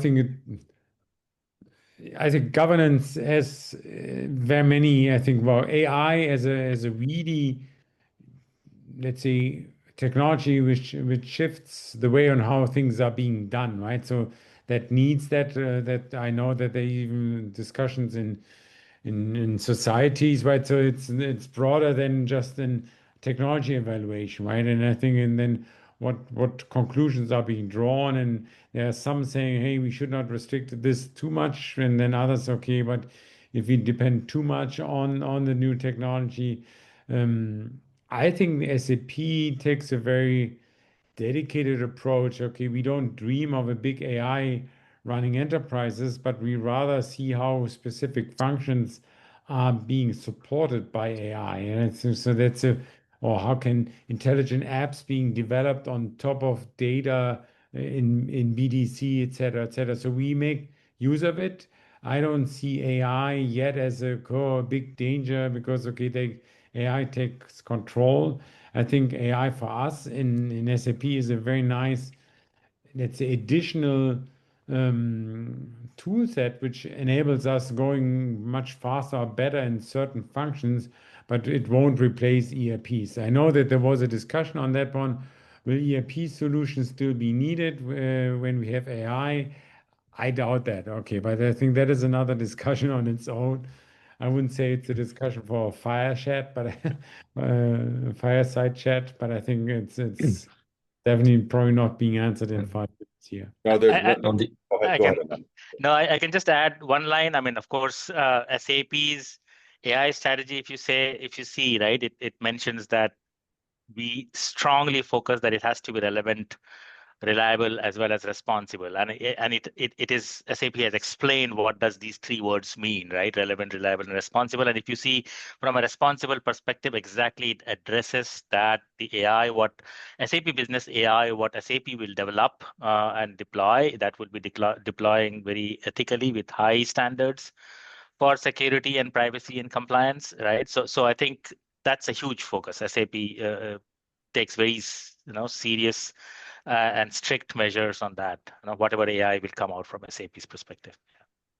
think governance has very many, I think, well, AI as a really, let's say, technology which shifts the way on how things are being done, right? So that needs that I know that there are even discussions in societies, right? So it's broader than just an technology evaluation, right? And I think, and then what conclusions are being drawn, and there are some saying, hey, we should not restrict this too much, and then others, okay, but if we depend too much on the new technology, I think the SAP takes a very dedicated approach. Okay, we don't dream of a big AI running enterprises, but we rather see how specific functions are being supported by AI. And so that's or how can intelligent apps being developed on top of data in BDC, et cetera, et cetera. So we make use of it. I don't see AI yet as a core big danger because, okay, AI takes control. I think AI for us in SAP is a very nice, let's say, additional tool set which enables us going much faster or better in certain functions, but it won't replace ERPs. I know that there was a discussion on that one. Will ERP solutions still be needed when we have AI? I doubt that. Okay, but I think that is another discussion on its own. I wouldn't say it's a discussion for a fireside, but fireside chat. But I think it's definitely probably not being answered in 5 minutes. here. No, there's I, one. Go I ahead. Go can ahead. no, I can just add one line. I mean, of course, SAP's AI strategy, if you see, right, it mentions that we strongly focus that it has to be relevant, reliable, as well as responsible. And it is, SAP has explained what does these three words mean, right? Relevant, reliable, and responsible. And if you see from a responsible perspective, exactly it addresses that the AI, what SAP Business AI, what SAP will develop and deploy, that will be deploying very ethically with high standards for security and privacy and compliance, right? So I think that's a huge focus. SAP takes very serious and strict measures on that. Whatever AI will come out from SAP's perspective.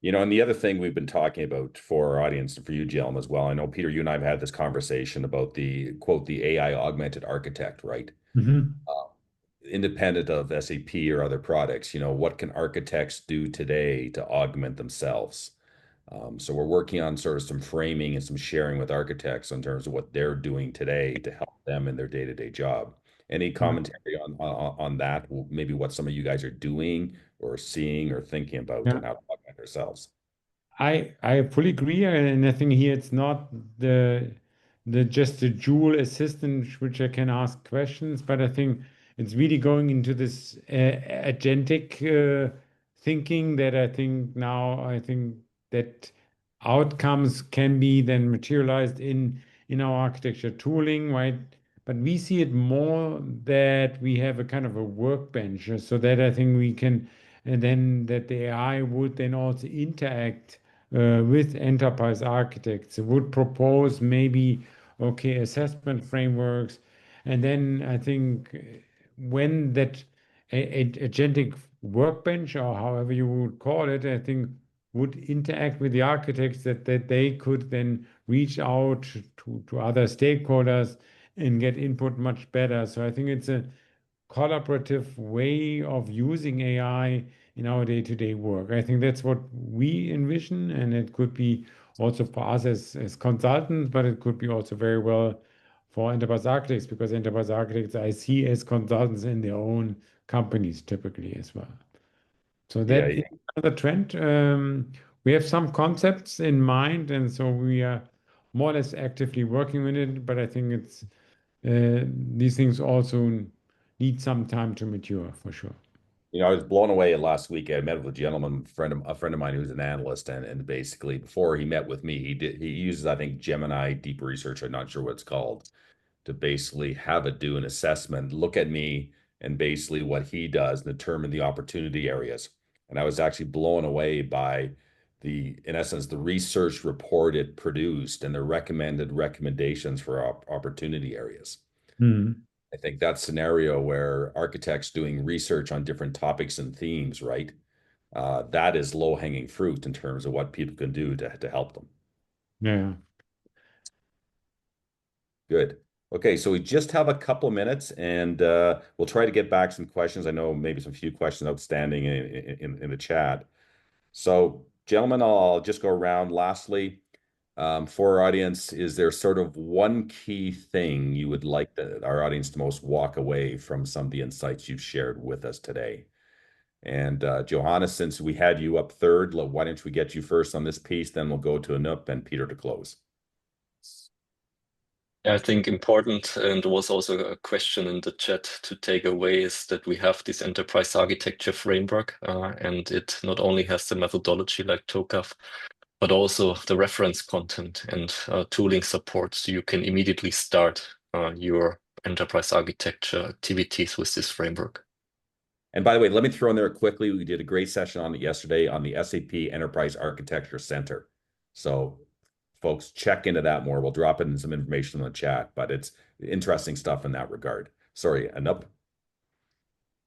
And the other thing we've been talking about for our audience and for you, Jim, as well. I know, Peter, you and I have had this conversation about the quote, the AI augmented architect, right? Independent of SAP or other products, what can architects do today to augment themselves? So we're working on sort of some framing and some sharing with architects in terms of what they're doing today to help them in their day-to-day job. Any commentary on that? Maybe what some of you guys are doing or seeing or thinking about and how to augment ourselves? I fully agree, and I think here it's not just the dual assistant which I can ask questions, but I think it's really going into this agentic thinking that I think that outcomes can be then materialized in our architecture tooling, right? But we see it more that we have a kind of a workbench, so that I think we can, and then that the AI would then also interact with enterprise architects. It would propose maybe, okay, assessment frameworks. And then I think when that agentic workbench, or however you would call it, I think would interact with the architects, that they could then reach out to other stakeholders and get input much better. So I think it's a collaborative way of using AI in our day-to-day work. I think that's what we envision, and it could be also for us as consultants, but it could be also very well for enterprise architects, because enterprise architects I see as consultants in their own companies typically as well. So that is another trend. We have some concepts in mind, and so we are more or less actively working with it, but I think it's these things also need some time to mature for sure. I was blown away last week. I met with a gentleman, a friend of mine who's an analyst, and basically before he met with me, he uses, I think, Gemini Deep Research. I'm not sure what it's called, to basically have it do an assessment, look at me, and basically what he does, determine the opportunity areas. And I was actually blown away by in essence, the research report it produced and the recommended recommendations for opportunity areas. I think that scenario where architects doing research on different topics and themes, right? That is low-hanging fruit in terms of what people can do to help them. Yeah. Good. Okay, so we just have a couple of minutes, and we'll try to get back some questions. I know maybe some few questions outstanding in the chat. So, gentlemen, I'll just go around. Lastly, for our audience, is there sort of one key thing you would like our audience to most walk away from some of the insights you've shared with us today? And Johannes, since we had you up third, why don't we get you first on this piece, then we'll go to Anup and Peter to close. I think important, and there was also a question in the chat to take away, is that we have this enterprise architecture framework, and it not only has the methodology like TOGAF, but also the reference content and tooling support, so you can immediately start your enterprise architecture activities with this framework. And by the way, let me throw in there quickly, we did a great session on it yesterday on the SAP Enterprise Architecture Center. So folks, check into that more. We'll drop in some information in the chat, but it's interesting stuff in that regard. Sorry, Anup?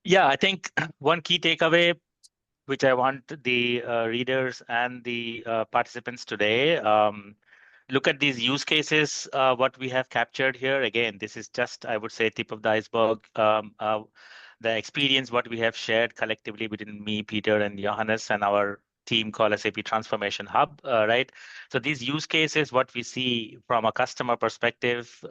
Yeah, I think one key takeaway, which I want the readers and the participants today, look at these use cases, what we have captured here. Again, this is just, I would say, tip of the iceberg. The experience, what we have shared collectively between me, Peter, and Johannes, and our team called SAP Transformation Hub, right? So these use cases, what we see from a customer perspective,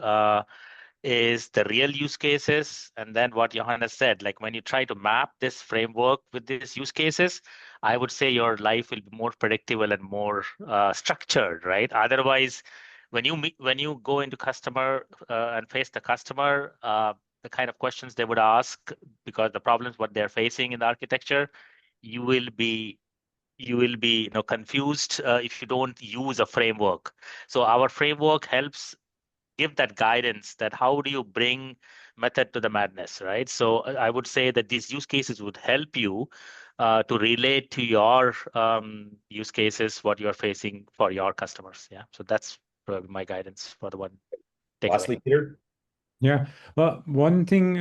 is the real use cases. And then what Johannes said, like when you try to map this framework with these use cases, I would say your life will be more predictable and more structured, right? Otherwise, when you go into customer and face the customer, the kind of questions they would ask, because the problems what they're facing in the architecture, you will be confused if you don't use a framework. So our framework helps give that guidance that how do you bring method to the madness, right? So I would say that these use cases would help you to relate to your use cases, what you're facing for your customers. Yeah. So that's probably my guidance for the one takeaway. Lastly, Peter? Yeah, well, one thing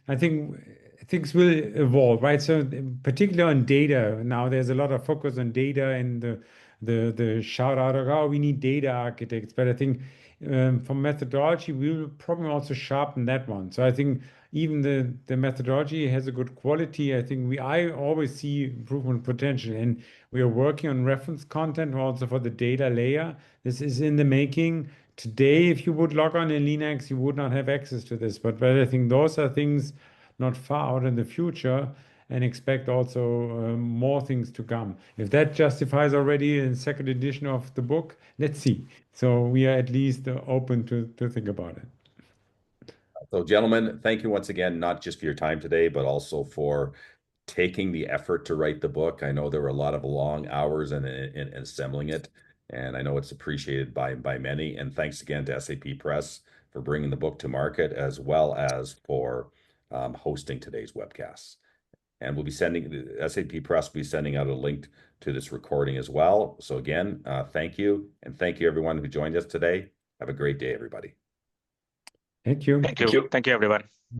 I think things will evolve, right? So particularly on data, now there's a lot of focus on data and the shout out of, oh, we need data architects. But I think from methodology, we will probably also sharpen that one. So I think even the methodology has a good quality. I always see improvement potential, and we are working on reference content also for the data layer. This is in the making. Today, if you would log on in Linux, you would not have access to this. But I think those are things not far out in the future, and expect also more things to come. If that justifies already in second edition of the book, let's see. So we are at least open to think about it. So, gentlemen, thank you once again, not just for your time today, but also for taking the effort to write the book. I know there were a lot of long hours in assembling it, and I know it's appreciated by many. And thanks again to SAP Press for bringing the book to market, as well as for hosting today's webcast. And we'll be SAP Press will be sending out a link to this recording as well. So again, thank you. And thank you everyone who joined us today. Have a great day, everybody. Thank you. Thank you. Thank you, everyone.